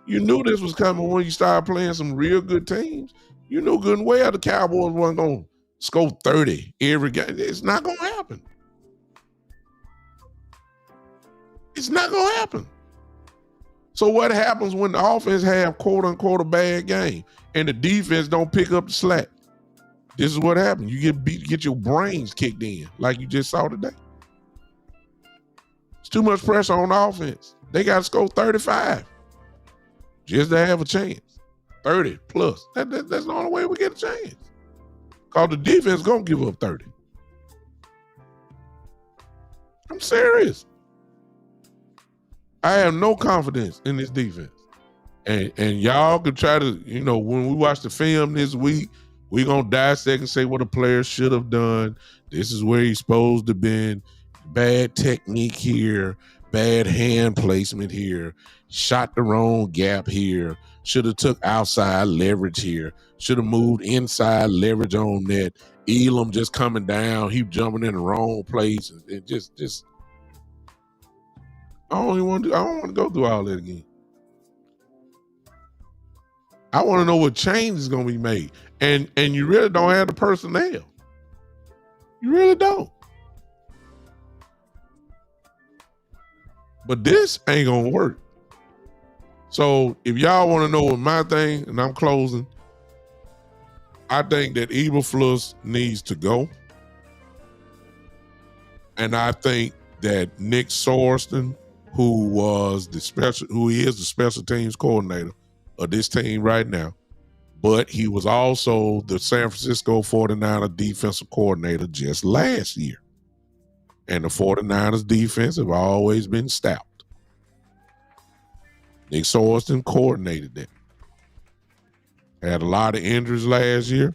You knew this was coming when you started playing some real good teams. You knew good and well the Cowboys weren't gonna score 30 every game. It's not gonna happen. It's not gonna happen. So what happens when the offense have quote unquote a bad game and the defense don't pick up the slack? This is what happens. You get beat, get your brains kicked in, like you just saw today. It's too much pressure on the offense. They got to score 35 just to have a chance. 30 plus. That's the only way we get a chance. Because the defense gonna give up 30. I'm serious. I have no confidence in this defense. And y'all could try to, when we watch the film this week, we're going to dissect and say what a player should have done. This is where he's supposed to have been. Bad technique here. Bad hand placement here. Shot the wrong gap here. Should have took outside leverage here. Should have moved inside leverage on that. Elam just coming down. He jumping in the wrong place. And just I don't want to go through all that again. I want to know what change is going to be made. And you really don't have the personnel. You really don't. But this ain't going to work. So if y'all want to know what my thing, and I'm closing, I think that Eberflus needs to go. And I think that Nick Sorensen, who is the special teams coordinator of this team right now, but he was also the San Francisco 49ers defensive coordinator just last year. And the 49ers defense have always been stout. Nick Sorensen coordinated that. Had a lot of injuries last year,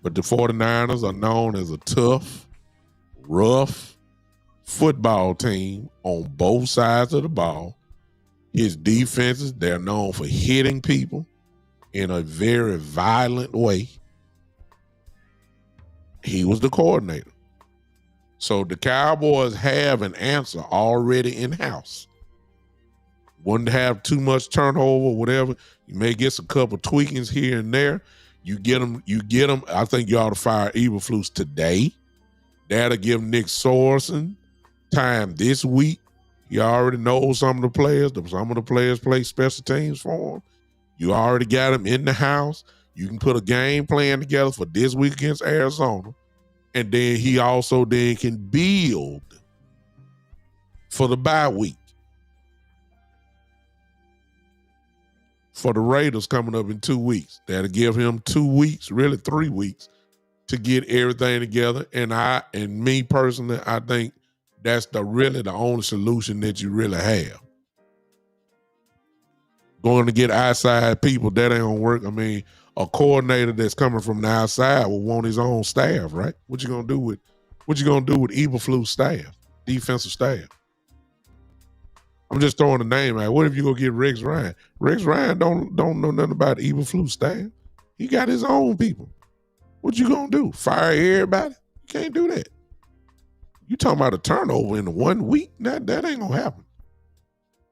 but the 49ers are known as a tough, rough football team on both sides of the ball. His defenses, they're known for hitting people in a very violent way. He was the coordinator. So the Cowboys have an answer already in-house. Wouldn't have too much turnover, whatever. You may get a couple tweakings here and there. You get them. I think you ought to fire Eberflus today. That'll give Nick Sorensen time this week. You already know some of the players. Some of the players play special teams for him. You already got him in the house. You can put a game plan together for this week against Arizona. And then he also can build for the bye week. For the Raiders coming up in 2 weeks. That'll give him 2 weeks, really 3 weeks, to get everything together. And me personally, I think that's really the only solution that you really have. Going to get outside people, that ain't gonna work. a coordinator that's coming from the outside will want his own staff, right? What you gonna do with Eberflus staff, defensive staff? I'm just throwing a name out. What if you go get Rex Ryan? Rex Ryan don't know nothing about Eberflus staff. He got his own people. What you gonna do? Fire everybody? You can't do that. You talking about a turnover in 1 week? That ain't gonna happen.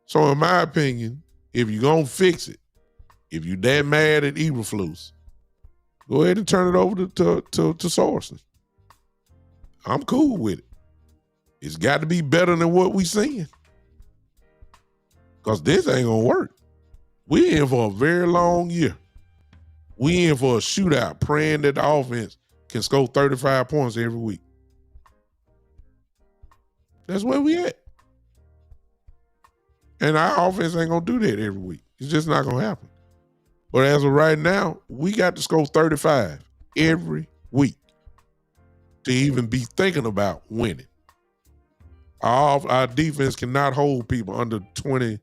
So in my opinion, if you're gonna fix it, if you that mad at Eberflus, go ahead and turn it over to Sorensen. I'm cool with it. It's got to be better than what we seeing. Because this ain't gonna work. We in for a very long year. We in for a shootout, praying that the offense can score 35 points every week. That's where we at. And our offense ain't gonna do that every week. It's just not gonna happen. But as of right now, we got to score 35 every week to even be thinking about winning. Our defense cannot hold people under 20,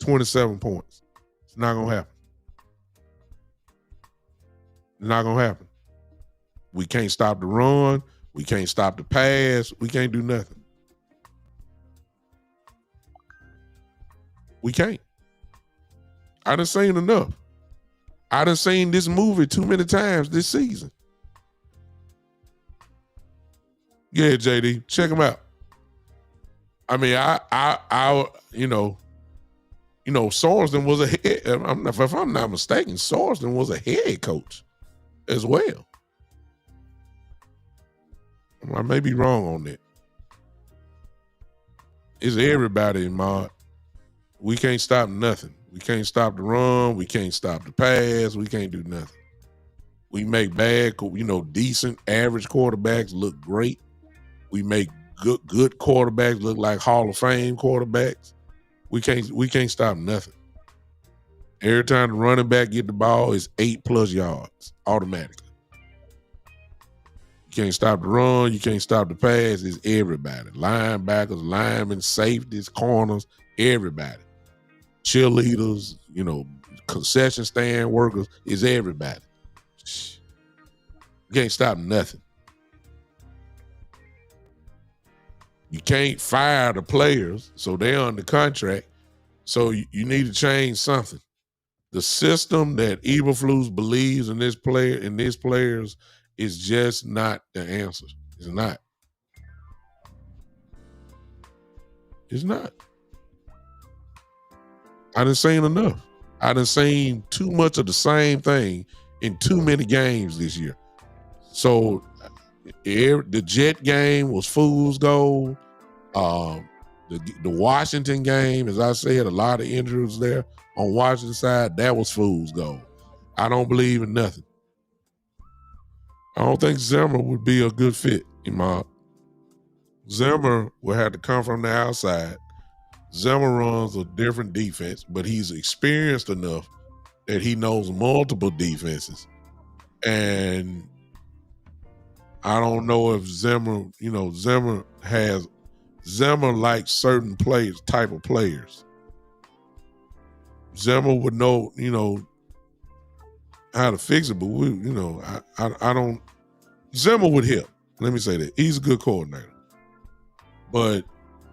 27 points. It's not gonna happen. It's not gonna happen. We can't stop the run. We can't stop the pass. We can't do nothing. We can't. I done seen enough. I done seen this movie too many times this season. Yeah, JD, check him out. I mean, Sorensen was a head. If I'm not mistaken, Sorensen was a head coach as well. I may be wrong on that. It's everybody, Mod. We can't stop nothing. We can't stop the run. We can't stop the pass. We can't do nothing. We make bad, decent, average quarterbacks look great. We make good quarterbacks look like Hall of Fame quarterbacks. We can't stop nothing. Every time the running back get the ball, it's 8+ yards automatically. You can't stop the run. You can't stop the pass. It's everybody. Linebackers, linemen, safeties, corners, everybody. Cheerleaders, concession stand workers, is everybody. You can't stop nothing. You can't fire the players, so they're under contract. So you need to change something. The system that Eberflus believes in these players is just not the answer. It's not. It's not. I done seen enough. I done seen too much of the same thing in too many games this year. So the Jet game was fool's gold. The Washington game, as I said, a lot of injuries there on Washington side. That was fool's gold. I don't believe in nothing. I don't think Zimmer would be a good fit, Imad. Zimmer will have to come from the outside. Zimmer runs a different defense, but he's experienced enough that he knows multiple defenses. And I don't know if Zimmer likes certain type of players. Zimmer would know, how to fix it, but I don't. Zimmer would help. Let me say that. He's a good coordinator. But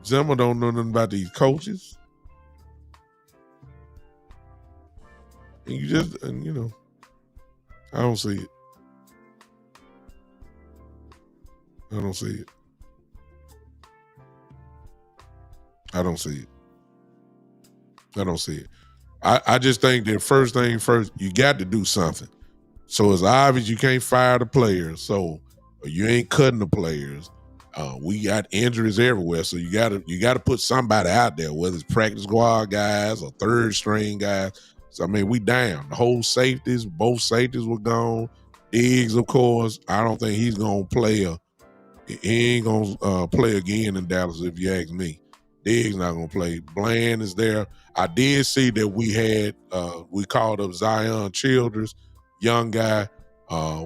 Zimmer don't know nothing about these coaches. And I don't see it. I don't see it. I don't see it. I don't see it. I just think that first thing first, you got to do something. So it's obvious you can't fire the players. So you ain't cutting the players. We got injuries everywhere. So you gotta put somebody out there, whether it's practice squad guys or third string guys. So we down. The whole safeties, both safeties were gone. Diggs, of course, I don't think he's gonna play he ain't gonna play again in Dallas, if you ask me. Diggs not gonna play. Bland is there. I did see that we called up Zion Childress, young guy.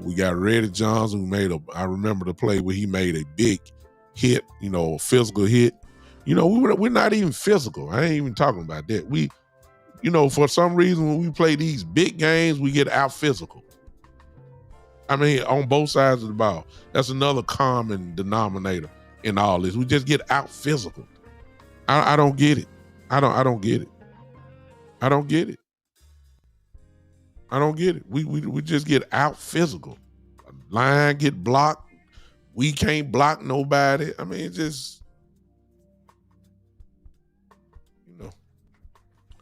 We got Reddy Johnson, who I remember the play where he made a big hit, a physical hit. We're not even physical. I ain't even talking about that. We, for some reason, when we play these big games, we get out physical. I mean, on both sides of the ball. That's another common denominator in all this. We just get out physical. I don't get it. I don't get it. I don't get it. I don't get it. We just get out physical. Line get blocked. We can't block nobody. I mean, it just,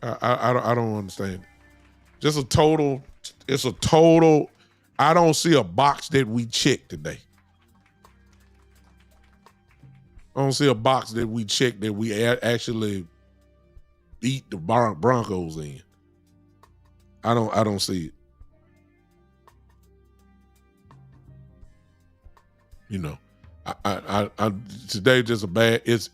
I don't understand it. Just a total, it's a total, I don't see a box that we check today. I don't see a box that we check that we actually beat the Broncos in. I don't see it. I today just a bad, it's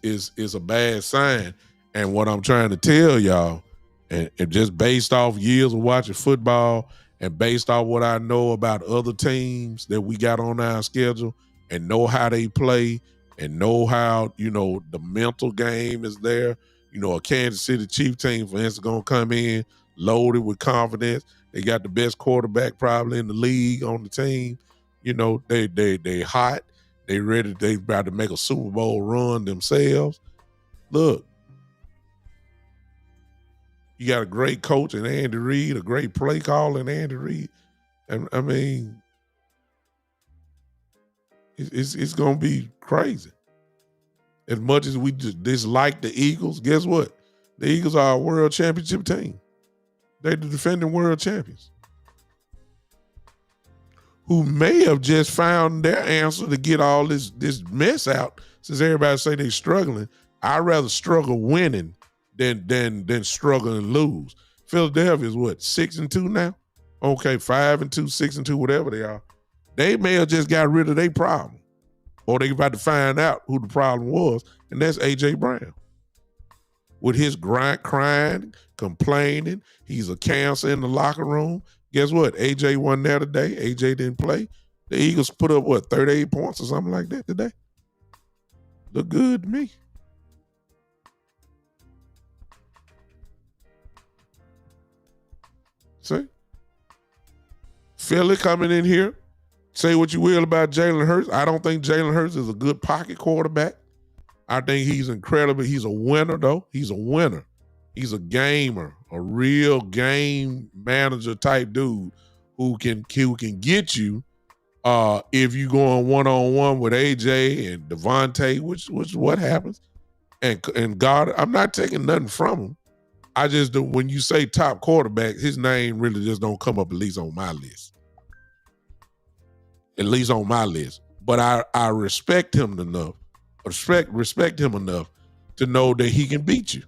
a bad sign. And what I'm trying to tell y'all, and just based off years of watching football and based off what I know about other teams that we got on our schedule and know how they play and know how, the mental game is there. A Kansas City Chiefs team, for instance, going to come in loaded with confidence. They got the best quarterback probably in the league on the team. They hot. They ready. They about to make a Super Bowl run themselves. Look, you got a great coach in Andy Reid, a great play caller in Andy Reid. And I mean, it's going to be crazy. As much as we dislike the Eagles, guess what? The Eagles are a world championship team. They're the defending world champions who may have just found their answer to get all this mess out. Since everybody say they're struggling, I'd rather struggle winning than struggle and lose. Philadelphia is what, 6-2 now? Okay, 5-2, 6-2, whatever they are. They may have just got rid of their problem. Or they about to find out who the problem was, and that's A.J. Brown. With his crying, complaining, he's a cancer in the locker room. Guess what? A.J. wasn't there today. A.J. didn't play. The Eagles put up, 38 points or something like that today? Look good to me. See? Philly coming in here. Say what you will about Jalen Hurts. I don't think Jalen Hurts is a good pocket quarterback. I think he's incredible. He's a winner, though. He's a winner. He's a gamer, a real game manager type dude who can get you if you going one-on-one with AJ and Devontae, which what happens. And God, I'm not taking nothing from him. I just, when you say top quarterback, his name really just don't come up, at least on my list. At least on my list. But I respect him enough, respect him enough to know that he can beat you.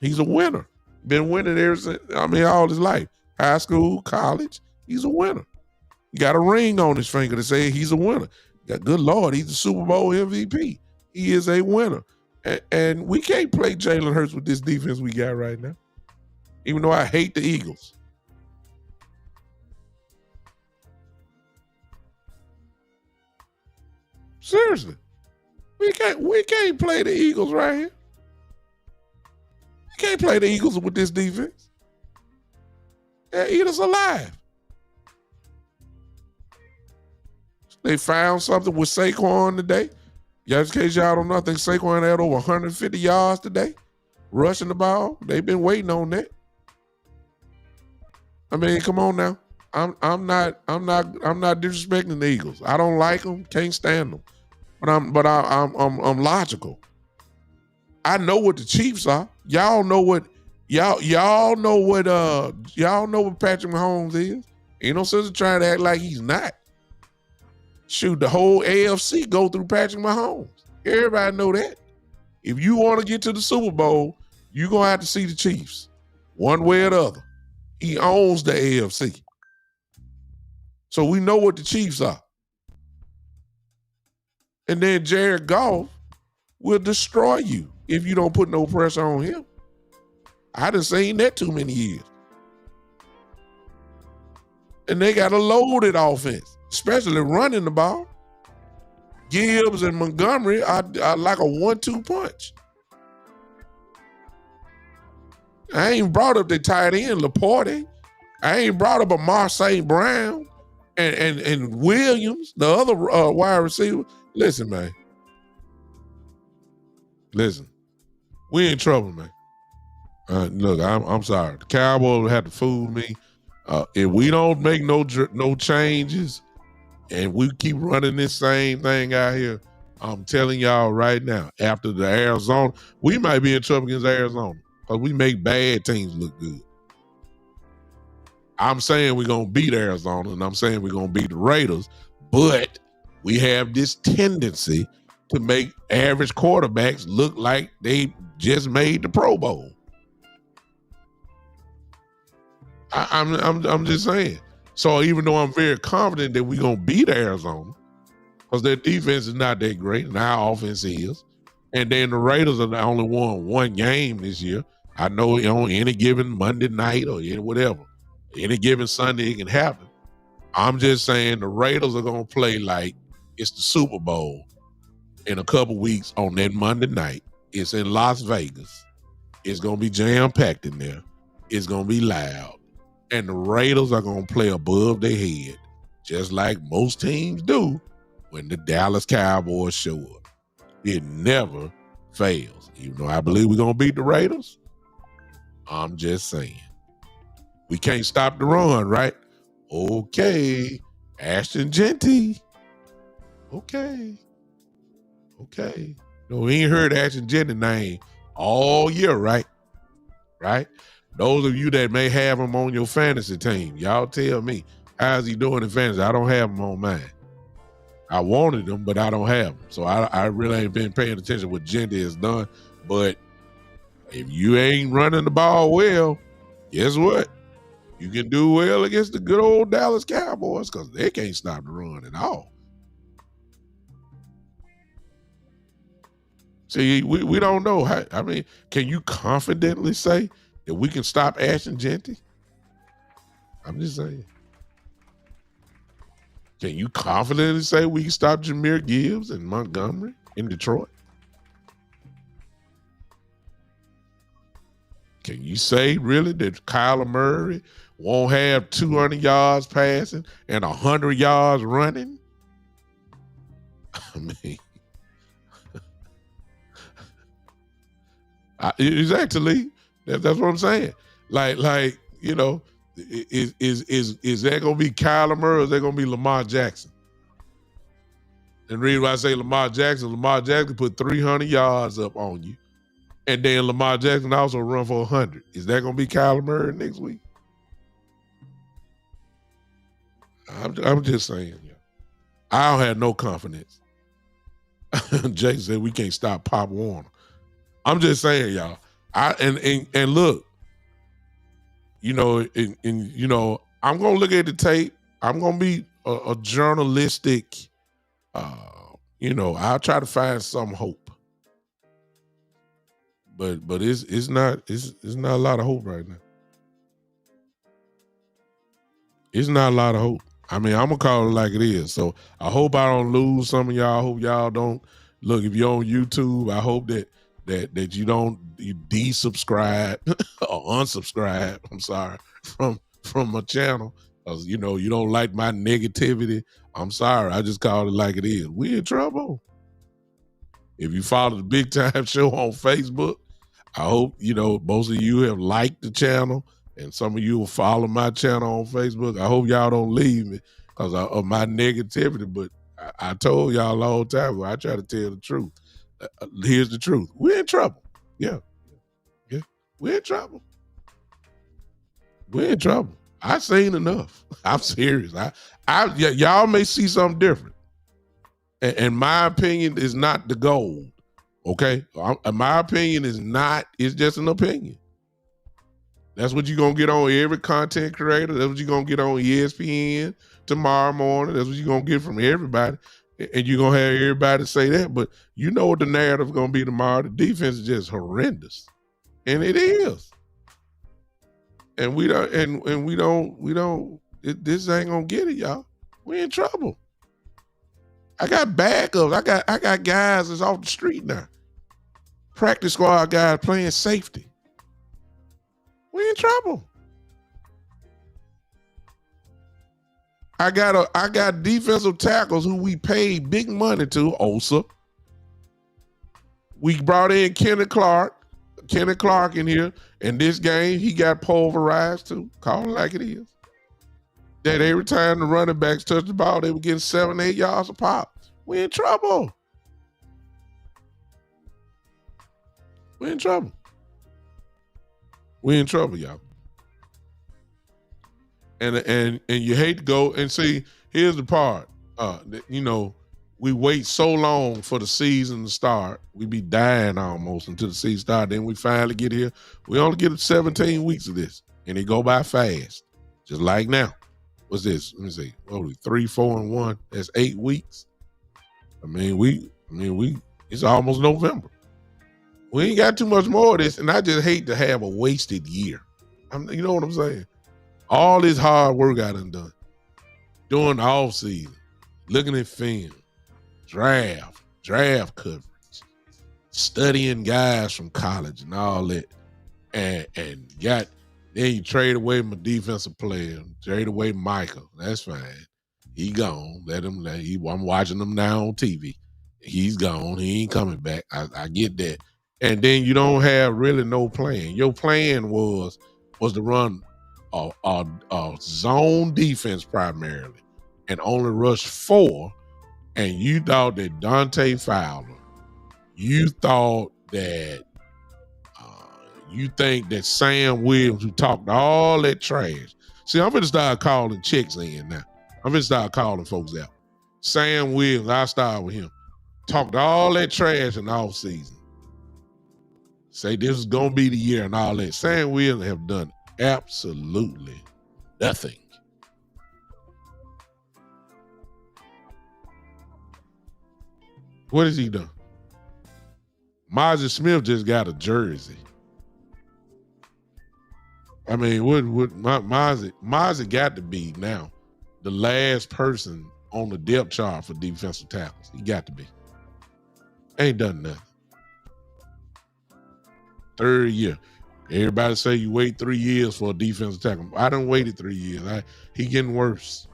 He's a winner. Been winning ever since, all his life. High school, college, he's a winner. He got a ring on his finger to say he's a winner. Good Lord, he's the Super Bowl MVP. He is a winner. And we can't play Jalen Hurts with this defense we got right now. Even though I hate the Eagles. Seriously. We can't play the Eagles right here. We can't play the Eagles with this defense. They'll eat us alive. They found something with Saquon today. Just in case y'all don't know, I think Saquon had over 150 yards today, rushing the ball. They've been waiting on that. Come on now. I'm not disrespecting the Eagles. I don't like them, can't stand them. But I'm logical. I know what the Chiefs are. Y'all know what Patrick Mahomes is. Ain't no sense of trying to act like he's not. Shoot, the whole AFC go through Patrick Mahomes. Everybody know that. If you want to get to the Super Bowl, you're going to have to see the Chiefs. One way or the other. He owns the AFC. So we know what the Chiefs are. And then Jared Goff will destroy you if you don't put no pressure on him. I done seen that too many years. And they got a loaded offense, especially running the ball. Gibbs and Montgomery are like a 1-2 punch. I ain't brought up the tight end, Laporte. I ain't brought up a Marseille Brown. And Williams, the other wide receiver. Listen, man. Listen, we in trouble, man. Look, I'm sorry. The Cowboys had to fool me. If we don't make no changes, and we keep running this same thing out here, I'm telling y'all right now, after the Arizona, we might be in trouble against Arizona because we make bad teams look good. I'm saying we're going to beat Arizona, and I'm saying we're going to beat the Raiders, but we have this tendency to make average quarterbacks look like they just made the Pro Bowl. I'm just saying. So even though I'm very confident that we're going to beat Arizona, because their defense is not that great, and our offense is, and then the Raiders are only won one game this year. I know on any given Monday night or whatever, any given Sunday it can happen. I'm just saying the Raiders are going to play like it's the Super Bowl in a couple weeks on that Monday night. It's in Las Vegas. It's going to be jam-packed in there. It's going to be loud. And the Raiders are going to play above their head, just like most teams do when the Dallas Cowboys show up. It never fails. Even though I believe we're going to beat the Raiders, I'm just saying. We can't stop the run, right? Okay. Ashton Genty. Okay. No, we ain't heard Ashton Genty name all year, right? Right? Those of you that may have him on your fantasy team, y'all tell me, how's he doing in fantasy? I don't have him on mine. I wanted him, but I don't have him. So I really ain't been paying attention what Genty has done. But if you ain't running the ball well, guess what? You can do well against the good old Dallas Cowboys because they can't stop the run at all. See, we don't know. Can you confidently say that we can stop Ashton Genty? I'm just saying. Can you confidently say we can stop Jahmyr Gibbs in Montgomery in Detroit? Can you say really that Kyler Murray won't have 200 yards passing and 100 yards running? I mean, exactly. That's what I'm saying. Like you know, is that gonna be Kyler Murray or is that gonna be Lamar Jackson? And the reason why I say Lamar Jackson put 300 yards up on you, and then Lamar Jackson also run for 100. Is that gonna be Kyler Murray next week? I'm just saying. I don't have no confidence. Jay said we can't stop Pop Warner. I'm just saying, y'all. And look, you know, I'm gonna look at the tape. I'm gonna be a journalistic. I'll try to find some hope, but it's not a lot of hope right now. It's not a lot of hope. I mean, I'm gonna call it like it is. So I hope I don't lose some of y'all. I hope y'all don't look. If you're on YouTube, I hope that you don't desubscribe or unsubscribe. I'm sorry from my channel because you don't like my negativity. I'm sorry. I just call it like it is. We in trouble. If you follow the Big Time Show on Facebook, I hope most of you have liked the channel. And some of you will follow my channel on Facebook. I hope y'all don't leave me because of my negativity. But I told y'all a long time ago, I try to tell the truth. Here's the truth. We're in trouble. Yeah. We're in trouble. We're in trouble. I've seen enough. I'm serious. Y'all may see something different. And my opinion is not the gold. Okay? My opinion is not, it's just an opinion. That's what you're going to get on every content creator. That's what you're going to get on ESPN tomorrow morning. That's what you're going to get from everybody. And you're going to have everybody say that. But you know what the narrative is going to be tomorrow. The defense is just horrendous. And it is. And we don't, this ain't going to get it, y'all. We in trouble. I got backups. I got guys that's off the street now. Practice squad guys playing safety. We in trouble. I got defensive tackles who we paid big money to. Osa. We brought in Kenneth Clark in here. In this game, he got pulverized too. Call it like it is. That every time the running backs touched the ball, they were getting 7, 8 yards a pop. We in trouble. We in trouble. We in trouble, y'all. And you hate to go and see. Here's the part. We wait so long for the season to start. We be dying almost until the season start. Then we finally get here. We only get 17 weeks of this, and it go by fast, just like now. What's this? Let me see. What are we? 3, 4, and 1. That's 8 weeks. It's almost November. We ain't got too much more of this, and I just hate to have a wasted year. You know what I'm saying? All this hard work I done during the off season, looking at film, draft coverage, studying guys from college and all that, and then you trade away my defensive player, trade away Michael. That's fine. He gone. I'm watching him now on TV. He's gone. He ain't coming back. I get that. And then you don't have really no plan. Your plan was to run a zone defense primarily and only rush 4. And you thought that Dante Fowler, you think that Sam Williams, who talked all that trash. See, I'm going to start calling chicks in now. I'm going to start calling folks out. Sam Williams, I start with him. Talked all that trash in the offseason. Say this is going to be the year and all that. Sam Williams have done absolutely nothing. What has he done? Mozzie Smith just got a jersey. I mean, Mozzie got to be now the last person on the depth chart for defensive tackles. He got to be. Ain't done nothing. 3rd year. Everybody say you wait 3 years for a defensive tackle. I done waited 3 years. He getting worse.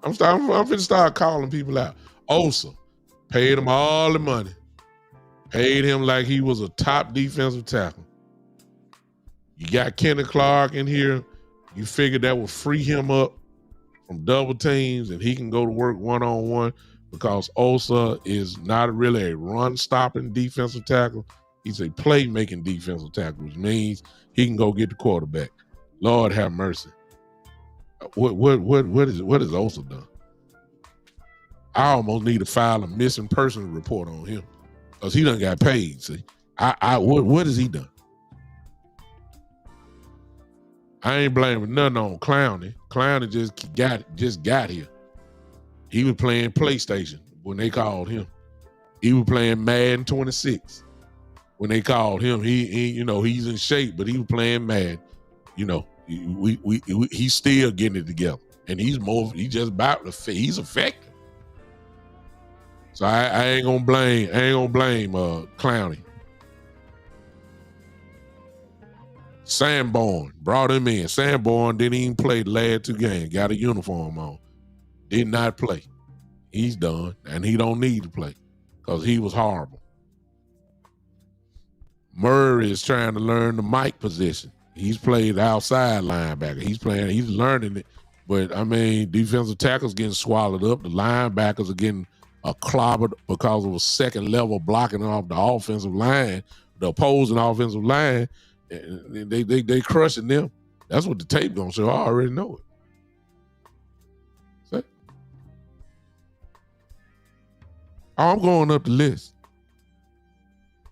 I'm finna start calling people out. Osa paid him all the money. Paid him like he was a top defensive tackle. You got Kenneth Clark in here. You figured that would free him up from double teams and he can go to work one-on-one because Osa is not really a run-stopping defensive tackle. He's a play-making defensive tackle, which means he can go get the quarterback. Lord have mercy. What has Osa done? I almost need to file a missing person report on him because he done got paid. See, what has he done? I ain't blaming nothing on Clowney. Clowney just got here. He was playing PlayStation when they called him. He was playing Madden 26 when they called him. He he's in shape, but he was playing Madden. He's still getting it together, and he's effective. So I ain't gonna blame Clowney. Sanborn brought him in. Sanborn didn't even play the last 2 games. Got a uniform on. Did not play. He's done, and he don't need to play because he was horrible. Murray is trying to learn the Mike position. He's played outside linebacker. He's learning it. But, I mean, defensive tackles getting swallowed up. The linebackers are getting clobbered because of a second level blocking off the offensive line, the opposing offensive line. They crushing them. That's what the tape gonna show. I already know it. See? I'm going up the list.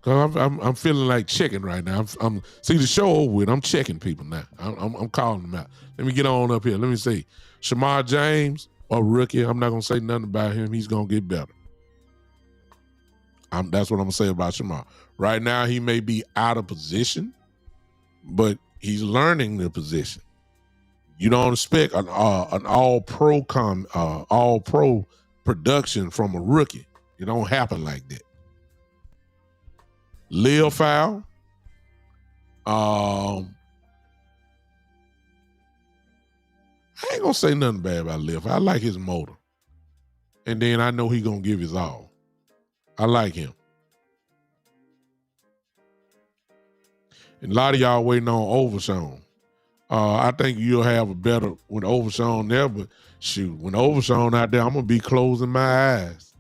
Cause I'm feeling like checking right now. I'm see the show over with. I'm checking people now. I'm calling them out. Let me get on up here. Let me see. Shamar James, a rookie. I'm not gonna say nothing about him. He's gonna get better. That's what I'm gonna say about Shamar. Right now, he may be out of position, but he's learning the position. You don't expect an all pro production from a rookie. It don't happen like that. Lil Fowl, I ain't gonna say nothing bad about Liff. I like his motor. And then I know he gonna give his all. I like him. And a lot of y'all waiting on Overshown. I think you'll have a better with Overshown there, but shoot, when Overshown out there, I'm gonna be closing my eyes.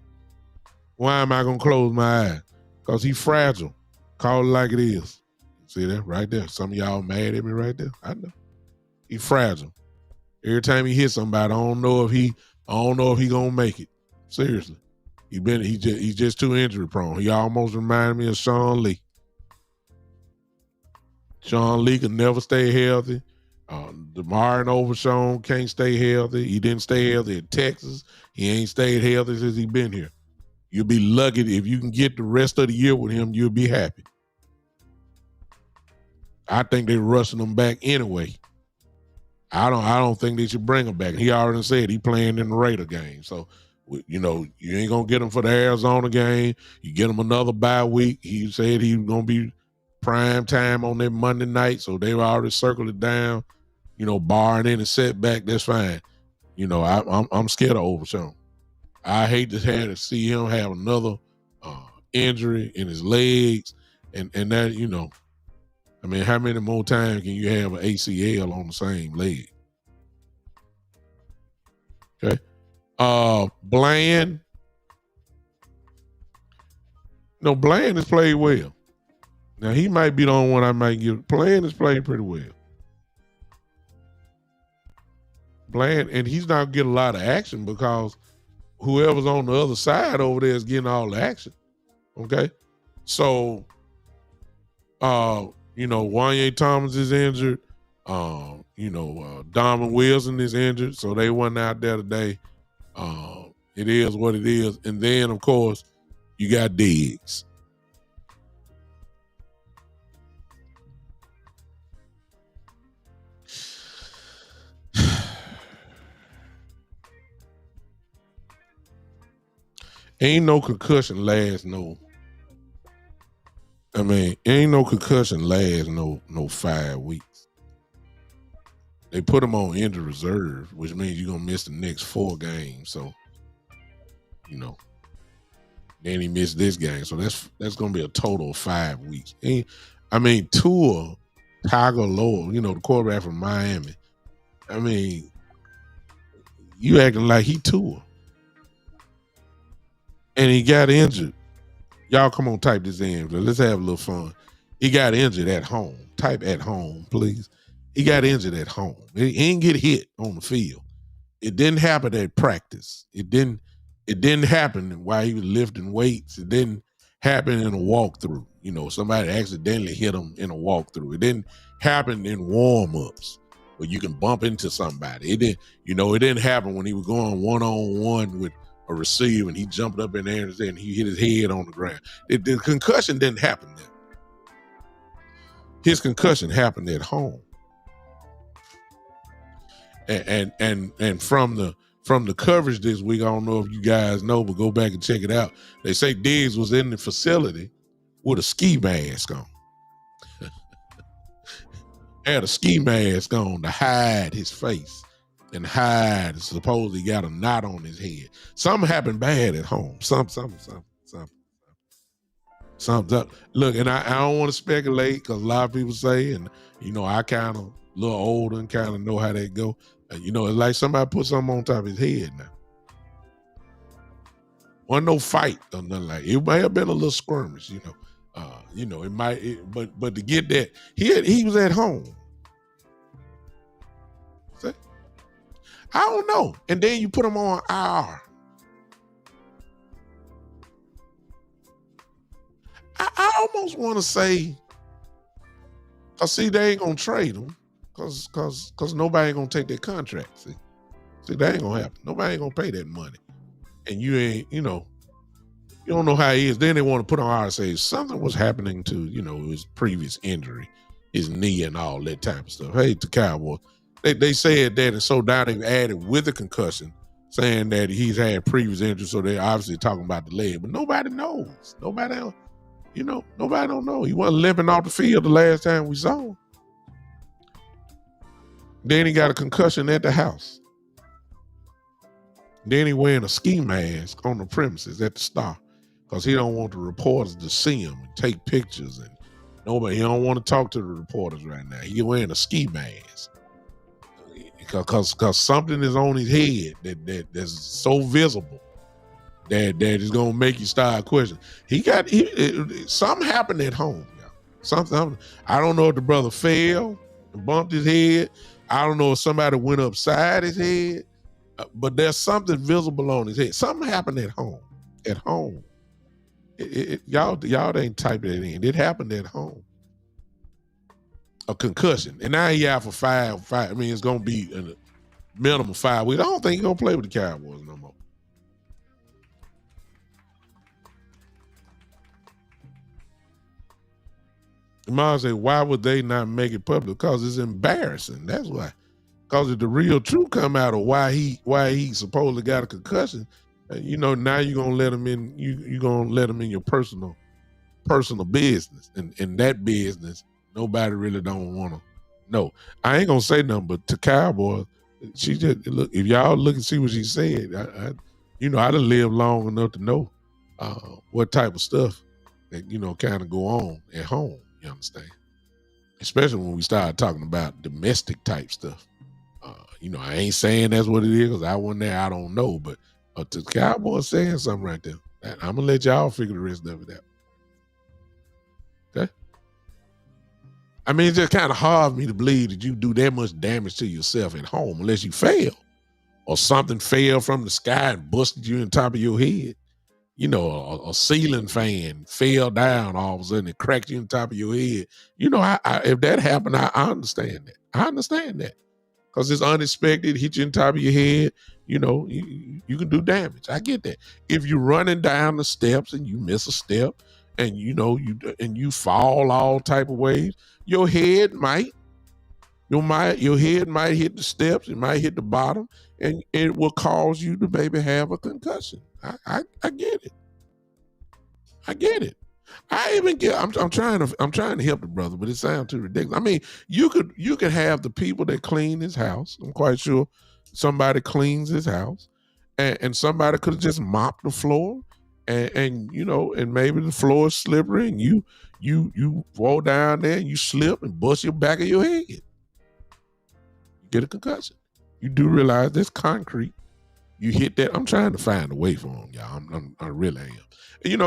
Why am I gonna close my eyes? Because he's fragile. Call it like it is. See that right there? Some of y'all mad at me right there. I know. He's fragile. Every time he hits somebody, I don't know if he gonna make it. Seriously. He's just too injury prone. He almost reminded me of Sean Lee. Sean Lee could never stay healthy. DeMar and Overshown can't stay healthy. He didn't stay healthy in Texas. He ain't stayed healthy since he been here. You'll be lucky if you can get the rest of the year with him. You'll be happy. I think they're rushing him back anyway. I don't think they should bring him back. He already said he playing in the Raider game. So, you ain't going to get him for the Arizona game. You get him another bye week. He said he's going to be prime time on that Monday night. So they've already circled it down. Barring any setback, that's fine. I'm scared of Overshown. I hate to see him have another injury in his legs. And that, how many more times can you have an ACL on the same leg? Okay. Bland. No, Bland has played well. Now, he might be the only one I might give. Bland has played pretty well. Bland, and he's not getting a lot of action because whoever's on the other side over there is getting all the action. Okay. So, Wanye Thomas is injured. Donovan Wilson is injured, so they wasn't out there today. It is what it is. And then, of course, you got Diggs. Ain't no concussion last no 5 weeks. They put him on injured reserve, which means you're gonna miss the next 4 games. So, then he missed this game. So that's gonna be a total of 5 weeks. Tua Tagovailoa, the quarterback from Miami. You acting like he Tua. And he got injured. Y'all come on, type this in. Let's have a little fun. He got injured at home. Type at home, please. He got injured at home. He didn't get hit on the field. It didn't happen at practice. It didn't happen while he was lifting weights. It didn't happen in a walkthrough. Somebody accidentally hit him in a walkthrough. It didn't happen in warm-ups where you can bump into somebody. It didn't happen when he was going one-on-one with a receiver and he jumped up in there and he hit his head on the ground. The concussion didn't happen there. His concussion happened at home. And from the coverage this week, I don't know if you guys know, but go back and check it out. They say Diggs was in the facility with a ski mask on. Had a ski mask on to hide his face and supposedly got a knot on his head. Something happened bad at home. Something. Look, and I don't want to speculate because a lot of people say, and I kind of a little older and kind of know how that go. It's like somebody put something on top of his head now. Wasn't no fight or nothing like it. It might have been a little skirmish, it might, but to get that, he was at home. See? I don't know. And then you put him on IR. I almost want to say, they ain't gonna trade him because nobody ain't gonna take their contract. See, that ain't gonna happen. Nobody ain't gonna pay that money, and you ain't, you don't know how he is. Then they want to put on IR and say something was happening to, his previous injury, his knee and all that type of stuff. Hey, the Cowboys, they said that, and so now they've added with a concussion, saying that he's had previous injury, so they're obviously talking about the leg, but nobody knows. Nobody else. Nobody don't know. He wasn't limping off the field the last time we saw him. Then he got a concussion at the house. Then he wearing a ski mask on the premises at the Star because he don't want the reporters to see him and take pictures, and he don't want to talk to the reporters right now. He wearing a ski mask because something is on his head that's so visible that is gonna make you start questioning. Something happened at home, y'all. Something. I don't know if the brother fell and bumped his head. I don't know if somebody went upside his head. But there's something visible on his head. Something happened at home. At home. Y'all ain't typed it in. It happened at home. A concussion. And now he out for five. I mean, it's going to be a minimum 5 weeks. I don't think he's going to play with the Cowboys no more. Mom said, why would they not make it public? Because it's embarrassing. That's why. Because if the real truth come out of why he supposedly got a concussion, now you're gonna let him in. You're gonna let him in your personal business, and that business nobody really don't want to know. I ain't gonna say nothing, but to Cowboys, she just look. If y'all look and see what she said, I done lived long enough to know what type of stuff that kind of go on at home. You understand? Especially when we start talking about domestic type stuff. I ain't saying that's what it is because I wasn't there. I don't know. But the Cowboys saying something right there. I'm going to let y'all figure the rest of it out. Okay? I mean, it's just kind of hard for me to believe that you do that much damage to yourself at home unless you fail. Or something fell from the sky and busted you in the top of your head. A ceiling fan fell down all of a sudden and cracked you in the top of your head. If that happened, I understand that. I understand that. Because it's unexpected, hit you in the top of your head, you can do damage. I get that. If you're running down the steps and you miss a step and you fall all type of ways, your head might hit the steps, it might hit the bottom, and it will cause you to maybe have a concussion. I get it. I get it. I'm trying to help the brother, but it sounds too ridiculous. I mean, you could have the people that clean his house. I'm quite sure somebody cleans his house, and somebody could have just mopped the floor, and maybe the floor is slippery, and you fall down there and you slip and bust your back of your head. You get a concussion. You do realize there's concrete. You hit that. I'm trying to find a way for him, y'all. I really am. You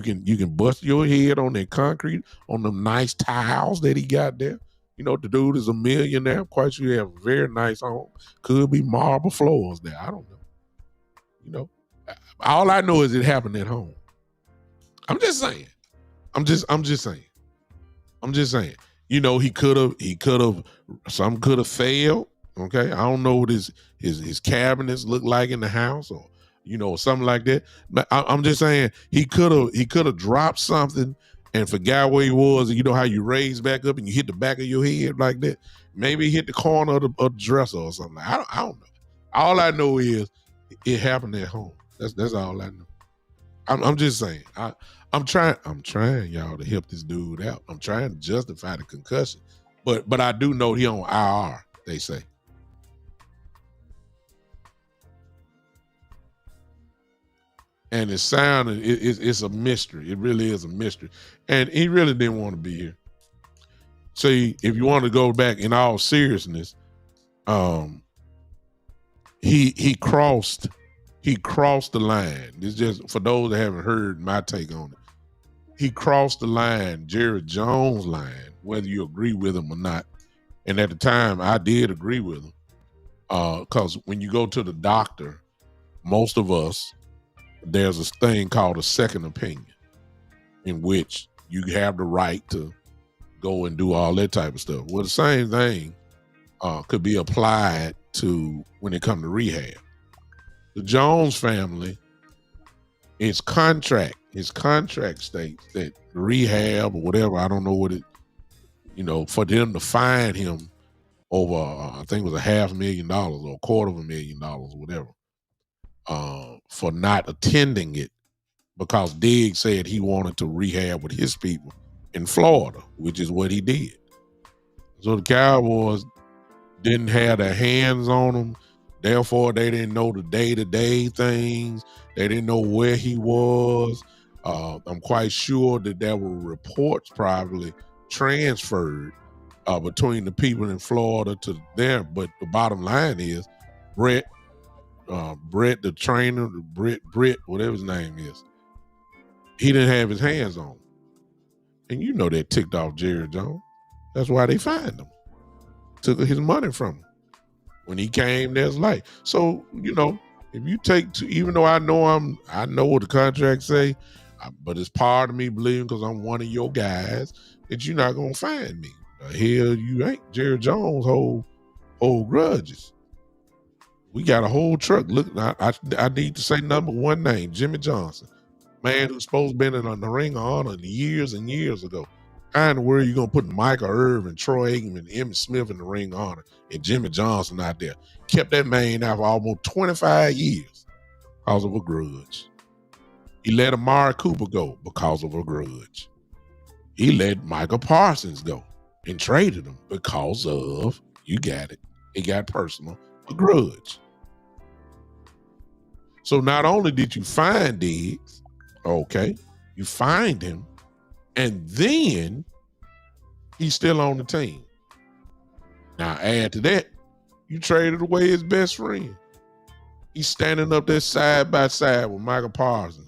can bust your head on that concrete, on them nice tiles that he got there. The dude is a millionaire. I'm quite sure he have a very nice home. Could be marble floors there. I don't know. All I know is it happened at home. I'm just saying. He could have, some could have failed. Okay. I don't know what his cabinets look like in the house or something like that. But I'm just saying he could have dropped something and forgot where he was. And you know how you raise back up and you hit the back of your head like that? Maybe he hit the corner of the dresser or something. I don't know. All I know is it happened at home. That's all I know. I'm just saying. I'm trying y'all to help this dude out. I'm trying to justify the concussion. But I do know he on IR, they say. And it's a mystery. It really is a mystery. And he really didn't want to be here. See, if you want to go back in all seriousness, he crossed the line. It's just for those that haven't heard my take on it. He crossed the line, Jerry Jones' line, whether you agree with him or not. And at the time, I did agree with him. Because when you go to the doctor, most of us, there's a thing called a second opinion in which you have the right to go and do all that type of stuff. Well, the same thing could be applied to when it comes to rehab. The Jones family, its contract states that rehab or whatever, I don't know what it, for them to fine him over, I think it was $500,000 or $250,000 or whatever, for not attending it because Diggs said he wanted to rehab with his people in Florida, which is what he did. So the Cowboys didn't have their hands on him. Therefore, they didn't know the day-to-day things. They didn't know where he was. I'm quite sure that there were reports probably transferred between the people in Florida to there. But the bottom line is, Brett, the trainer, Britt, whatever his name is, he didn't have his hands on him. And you know that ticked off Jerry Jones. That's why they fined him. Took his money from him. When he came, there's light. So, if you take even though I know what the contract say, but it's part of me believing because I'm one of your guys that you're not gonna find me. The hell you ain't. Jerry Jones hold grudges. We got a whole truck. Look, I need to say number one name, Jimmy Johnson, man who's supposed to been in the Ring of Honor years and years ago. How in the world you gonna put Michael Irvin, Troy Aikman, Emmitt Smith in the Ring of Honor and Jimmy Johnson out there? Kept that man out for almost 25 years because of a grudge. He let Amari Cooper go because of a grudge. He let Michael Parsons go and traded him because of, you got it, it got personal, a grudge. So not only did you find Diggs, okay, you find him, and then he's still on the team. Now add to that, you traded away his best friend. He's standing up there side by side with Michael Parsons.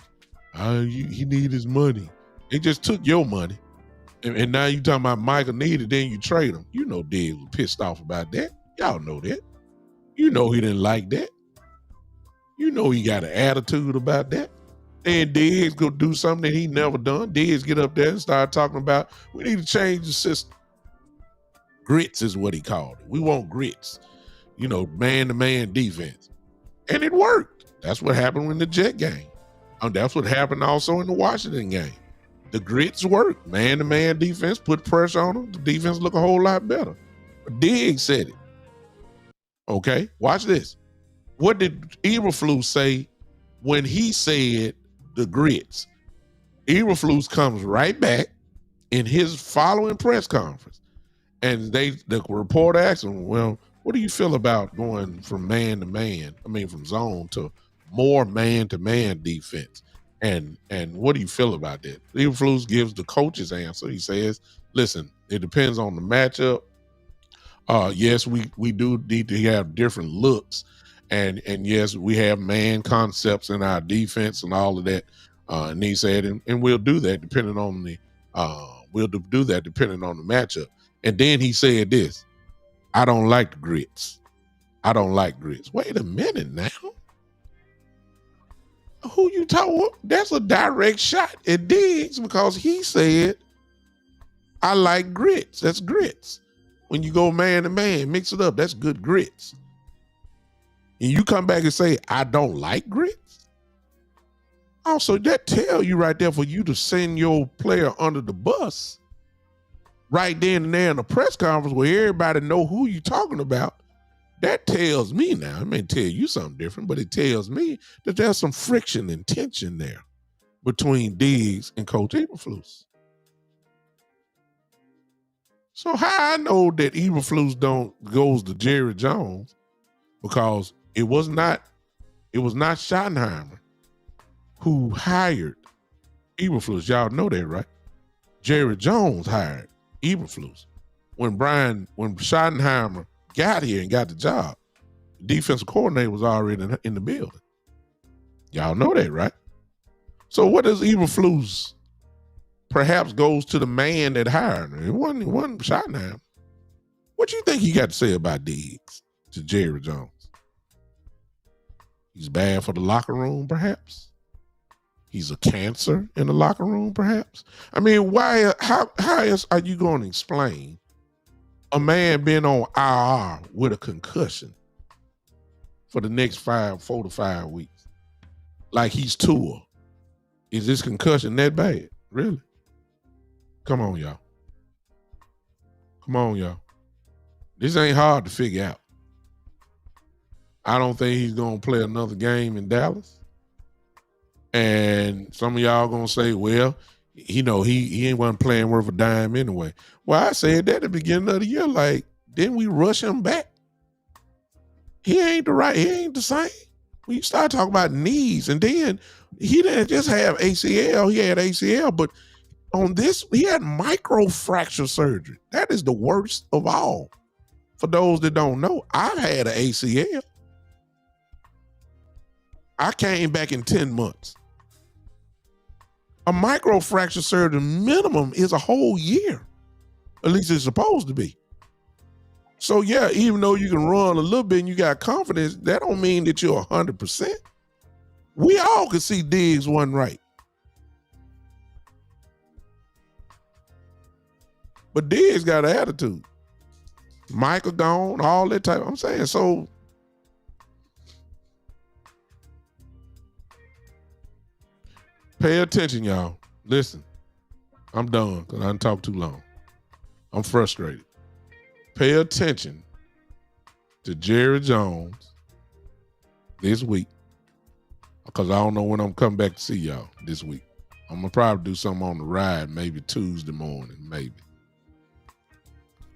He need his money. They just took your money. And now you talking about Michael needed, then you trade him. You know Diggs was pissed off about that. Y'all know that. You know he didn't like that. You know he got an attitude about that. And Diggs go do something that he never done. Diggs get up there and start talking about, we need to change the system. Grits is what he called it. We want grits. Man-to-man defense. And it worked. That's what happened in the Jet game. That's what happened also in the Washington game. The grits worked. Man-to-man defense, put pressure on them. The defense look a whole lot better. But Diggs said it. Okay, watch this. What did Eberflus say when he said the grits? Eberflus comes right back in his following press conference. And the reporter asked him, well, what do you feel about going from man to man? From zone to more man-to-man defense. And what do you feel about that? Eberflus gives the coach's answer. He says, listen, it depends on the matchup. Yes, we do need to have different looks. And yes, we have man concepts in our defense and all of that. And he said, and we'll do that depending on the matchup. And then he said this, I don't like the grits. I don't like grits. Wait a minute now. Who you talking? That's a direct shot at Diggs because he said, I like grits. That's grits. When you go man to man, mix it up. That's good grits. And you come back and say, I don't like grits. Also, that tell you right there for you to send your player under the bus right then and there in a press conference where everybody know who you talking about. That tells me now, it may tell you something different, but it tells me that there's some friction and tension there between Diggs and Coach Eberflus. So how I know that Eberflus goes to Jerry Jones, because it was not Schottenheimer who hired Eberflus. Y'all know that, right? Jerry Jones hired Eberflus. When Schottenheimer got here and got the job, the defensive coordinator was already in the building. Y'all know that, right? So what does Eberflus perhaps goes to the man that hired him? It wasn't Schottenheimer. What you think he got to say about Diggs to Jerry Jones? He's bad for the locker room, perhaps? He's a cancer in the locker room, perhaps? How else are you going to explain a man being on IR with a concussion for the next 4 to 5 weeks? Like he's Tua. Is this concussion that bad? Really? Come on, y'all. This ain't hard to figure out. I don't think he's going to play another game in Dallas. And some of y'all going to say, well, he ain't wasn't playing worth a dime anyway. Well, I said that at the beginning of the year, like, didn't we rush him back He ain't the same. When you start talking about knees, and then he didn't just have ACL, he had ACL, but on this, he had microfracture surgery. That is the worst of all. For those that don't know, I've had an ACL. I came back in 10 months. A microfracture surgery minimum is a whole year. At least it's supposed to be. So yeah, even though you can run a little bit and you got confidence, that don't mean that you're 100%. We all could see Diggs wasn't right. But Diggs got an attitude. Michael gone, all that type. I'm saying, so pay attention, y'all. Listen, I'm done because I done talked too long. I'm frustrated. Pay attention to Jerry Jones this week because I don't know when I'm coming back to see y'all this week. I'm going to probably do something on the ride maybe Tuesday morning,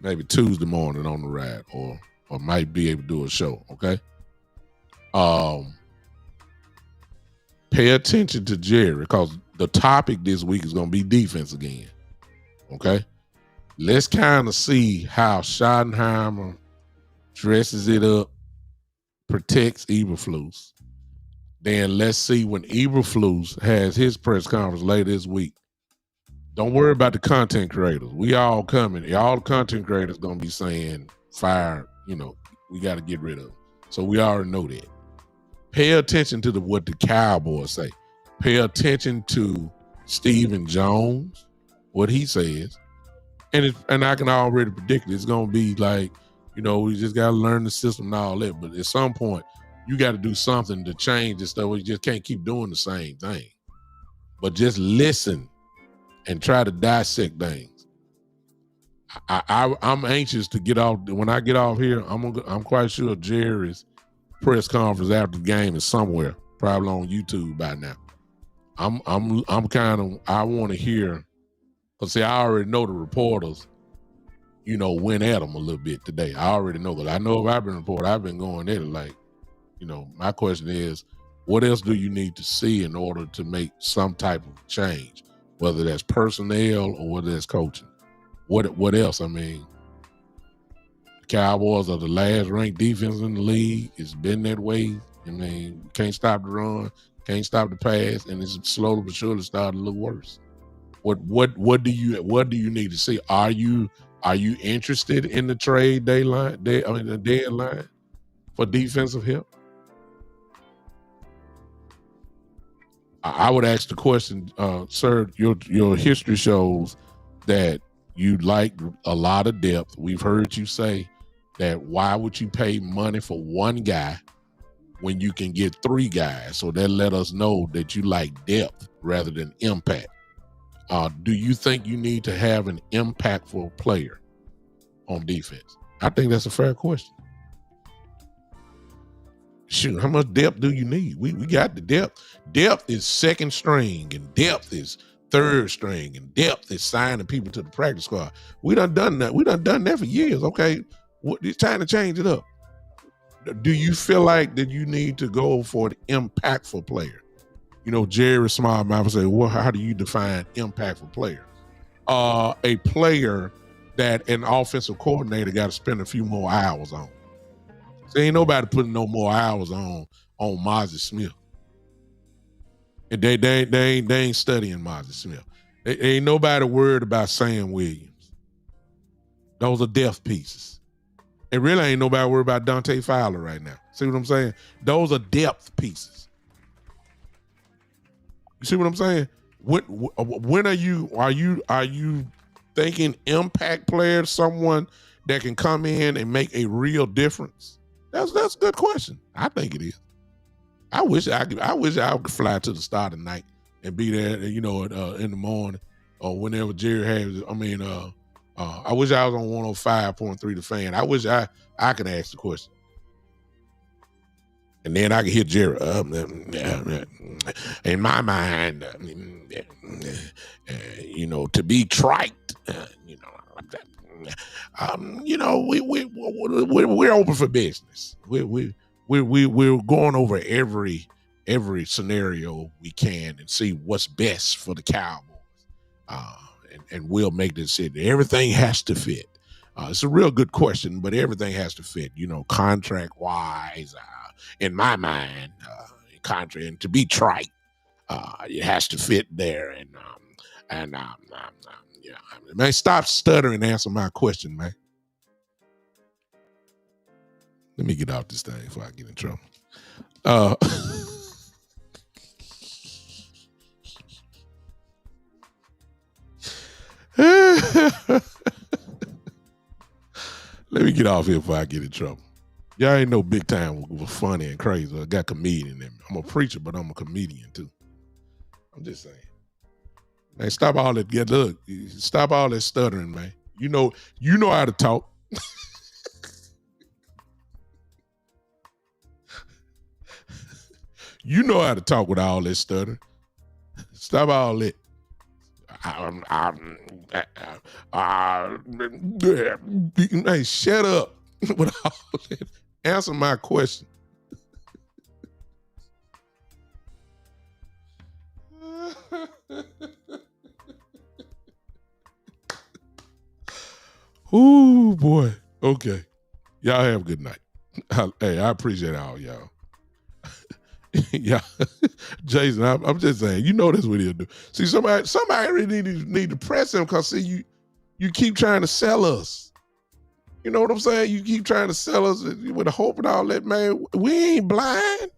maybe Tuesday morning on the ride or might be able to do a show, okay? Pay attention to Jerry because the topic this week is going to be defense again, okay? Let's kind of see how Schottenheimer dresses it up, protects Eberflus. Then let's see when Eberflus has his press conference later this week. Don't worry about the content creators. We all coming. All the content creators going to be saying, fire, we got to get rid of them. So we already know that. Pay attention to what the Cowboys say. Pay attention to Stephen Jones, what he says. And I can already predict it's going to be like, we just got to learn the system and all that. But at some point, you got to do something to change this stuff. We just can't keep doing the same thing. But just listen and try to dissect things. I'm anxious to get off. When I get off here, I'm quite sure Jerry's press conference after the game is somewhere, probably on YouTube by now. I want to hear, because see, I already know the reporters, went at them a little bit today. I already know, because I know if I've been reporting, I've been going at it like, my question is, what else do you need to see in order to make some type of change, whether that's personnel or whether that's coaching? What else? I mean, the Cowboys are the last ranked defense in the league. It's been that way. I mean, can't stop the run, can't stop the pass, and it's slowly but surely starting to look worse. What do you need to see? Are you interested in the trade the deadline for defensive help? I would ask the question, sir, your history shows that you like a lot of depth. We've heard you say that why would you pay money for one guy when you can get three guys? So that let us know that you like depth rather than impact. Do you think you need to have an impactful player on defense? I think that's a fair question. Shoot, how much depth do you need? We got the depth. Depth is second string, and depth is third string, and depth is signing people to the practice squad. We done that. We done that for years. Okay, it's time to change it up. Do you feel like that you need to go for an impactful player? Jerry Smallmouth say, well, how do you define impactful player? A player that an offensive coordinator got to spend a few more hours on. So ain't nobody putting no more hours on Mozzie Smith. And they ain't studying Mozzie Smith. Ain't nobody worried about Sam Williams. Those are depth pieces. And really ain't nobody worried about Dante Fowler right now. See what I'm saying? Those are depth pieces. You see what I'm saying? When are you thinking impact player, someone that can come in and make a real difference? That's a good question. I think it is. I wish I could fly to the start of the night and be there, in the morning or whenever Jerry has. I wish I was on 105.3 The Fan. I wish I could ask the question. And then I could hear Jerry. In my mind, to be trite, you know, we're open for business. We're going over every scenario we can and see what's best for the Cowboys, and we'll make the decision. Everything has to fit. It's a real good question, but everything has to fit. You know, contract wise, in my mind, contract, and to be trite, it has to fit there. Yeah, man, stop stuttering and answer my question, man. Let me get off this thing before I get in trouble. Let me get off here before I get in trouble. Y'all ain't no big time was funny and crazy. I got comedian in me. I'm a preacher, but I'm a comedian too. I'm just saying. Man, stop all that. Yeah, look, stop all that stuttering, man. You know how to talk. You know how to talk with all that stuttering. Stop all that. Hey, shut up with all that. Answer my question. Ooh, boy. Okay. Y'all have a good night. Hey, I appreciate all y'all. Yeah, Jason, I'm just saying, you know that's what he'll do. See, somebody really need to press him, because see, you keep trying to sell us. You know what I'm saying? You keep trying to sell us with the hope and all that, man. We ain't blind.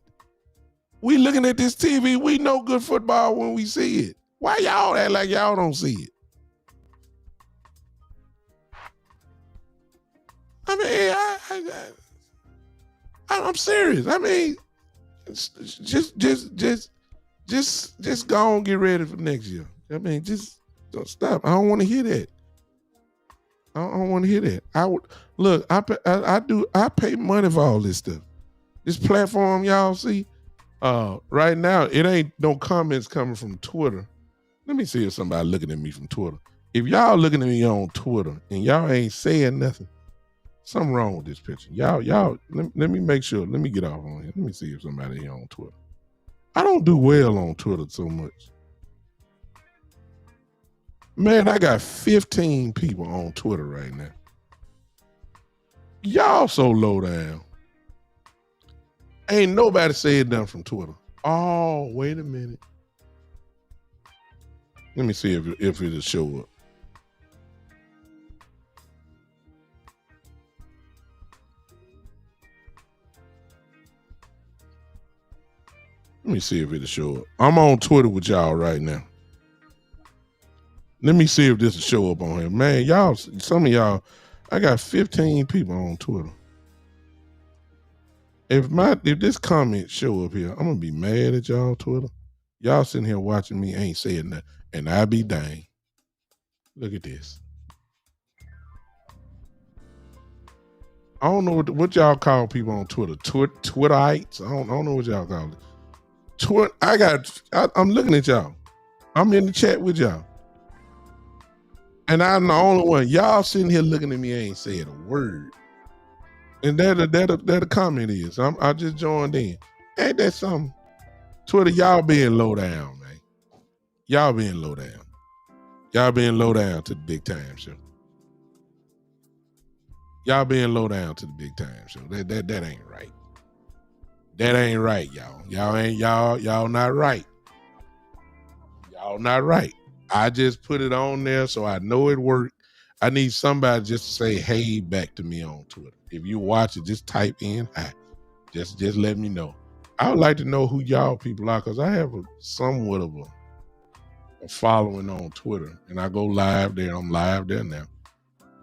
We looking at this TV. We know good football when we see it. Why y'all act like y'all don't see it? I mean, I'm serious. I mean, just go on, get ready for next year. I mean, just don't stop. I don't want to hear that. I don't want to hear that. I pay money for all this stuff. This platform y'all see, right now, it ain't no comments coming from Twitter. Let me see if somebody looking at me from Twitter. If y'all looking at me on Twitter and y'all ain't saying nothing, something wrong with this picture. Y'all, let me make sure. Let me get off on here. Let me see if somebody here on Twitter. I don't do well on Twitter so much. Man, I got 15 people on Twitter right now. Y'all so low down. Ain't nobody said nothing from Twitter. Oh, wait a minute. Let me see if it'll show up. Let me see if it'll show up. I'm on Twitter with y'all right now. Let me see if this will show up on here. Man, y'all, some of y'all, I got 15 people on Twitter. If this comment show up here, I'm gonna be mad at y'all Twitter. Y'all sitting here watching me, ain't saying nothing, and I be dang. Look at this. I don't know what y'all call people on Twitter. Twitterites. I don't know what y'all call it. I'm looking at y'all. I'm in the chat with y'all. And I'm the only one. Y'all sitting here looking at me, ain't saying a word. And that a comment is. I just joined in. Ain't that something? Twitter, y'all being low down, man. Y'all being low down. Y'all being low down to the big time show. Y'all being low down to the big time show. That ain't right. That ain't right, y'all. Y'all not right. Y'all not right. I just put it on there so I know it worked. I need somebody just to say hey back to me on Twitter. If you watch it, just type in hi. Just let me know. I would like to know who y'all people are, because I have somewhat of a following on Twitter, and I go live there. I'm live there now,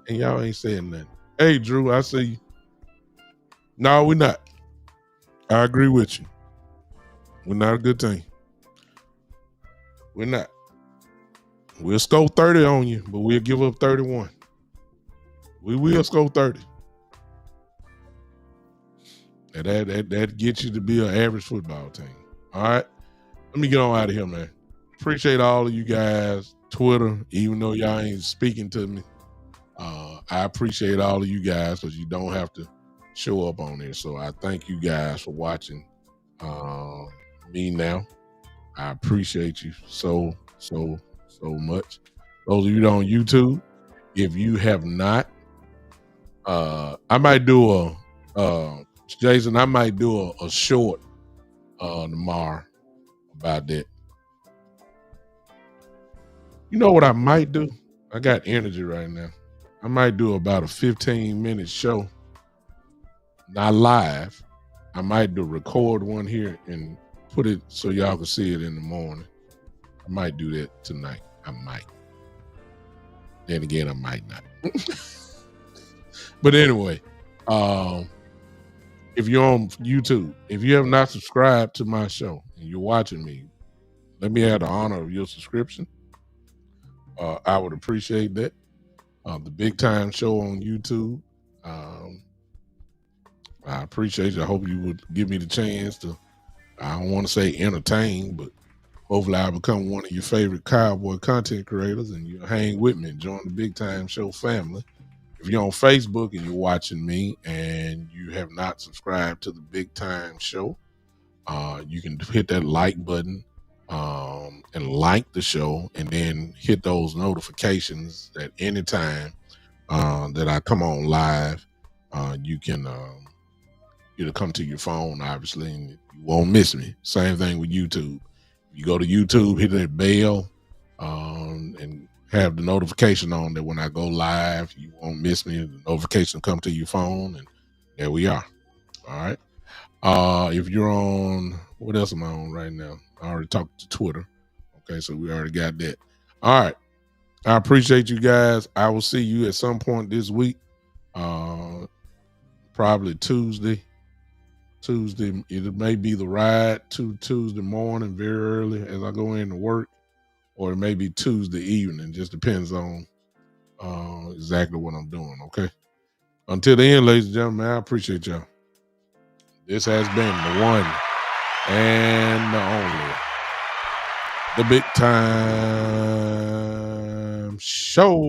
and y'all ain't saying nothing. Hey, Drew, I see you. No, we're not. I agree with you. We're not a good team. We're not. We'll score 30 on you, but we'll give up 31. We will score 30. And that gets you to be an average football team. All right? Let me get on out of here, man. Appreciate all of you guys. Twitter, even though y'all ain't speaking to me. I appreciate all of you guys because you don't have to show up on there. So I thank you guys for watching me now. I appreciate you so much. Those of you on YouTube, if you have not, I might do Jason, I might do a short tomorrow about that. You know what I might do? I got energy right now. I might do about a 15-minute show, not live. I might do record one here and put it so y'all can see it in the morning. I might do that tonight. I might. Then again, I might not. But anyway, if you're on YouTube, if you have not subscribed to my show and you're watching me, let me have the honor of your subscription. I would appreciate that. The Big Time Show on YouTube. I appreciate you. I hope you would give me the chance to, I don't want to say entertain, but hopefully I'll become one of your favorite cowboy content creators and you'll hang with me and join the Big Time Show family. If you're on Facebook and you're watching me and you have not subscribed to the Big Time Show, you can hit that like button and like the show and then hit those notifications at any time that I come on live. You can it'll come to your phone, obviously, and you won't miss me. Same thing with YouTube. You go to YouTube, hit that bell, and have the notification on that when I go live, you won't miss me. The notification come to your phone, and there we are. All right. If you're on, what else am I on right now? I already talked to Twitter. Okay, so we already got that. All right. I appreciate you guys. I will see you at some point this week. Probably Tuesday. It may be the ride to Tuesday morning very early as I go in to work, or it may be Tuesday evening. Just depends on exactly what I'm doing. Okay. Until the end, ladies and gentlemen, I appreciate y'all. This has been the one and the only, the Big Time Show.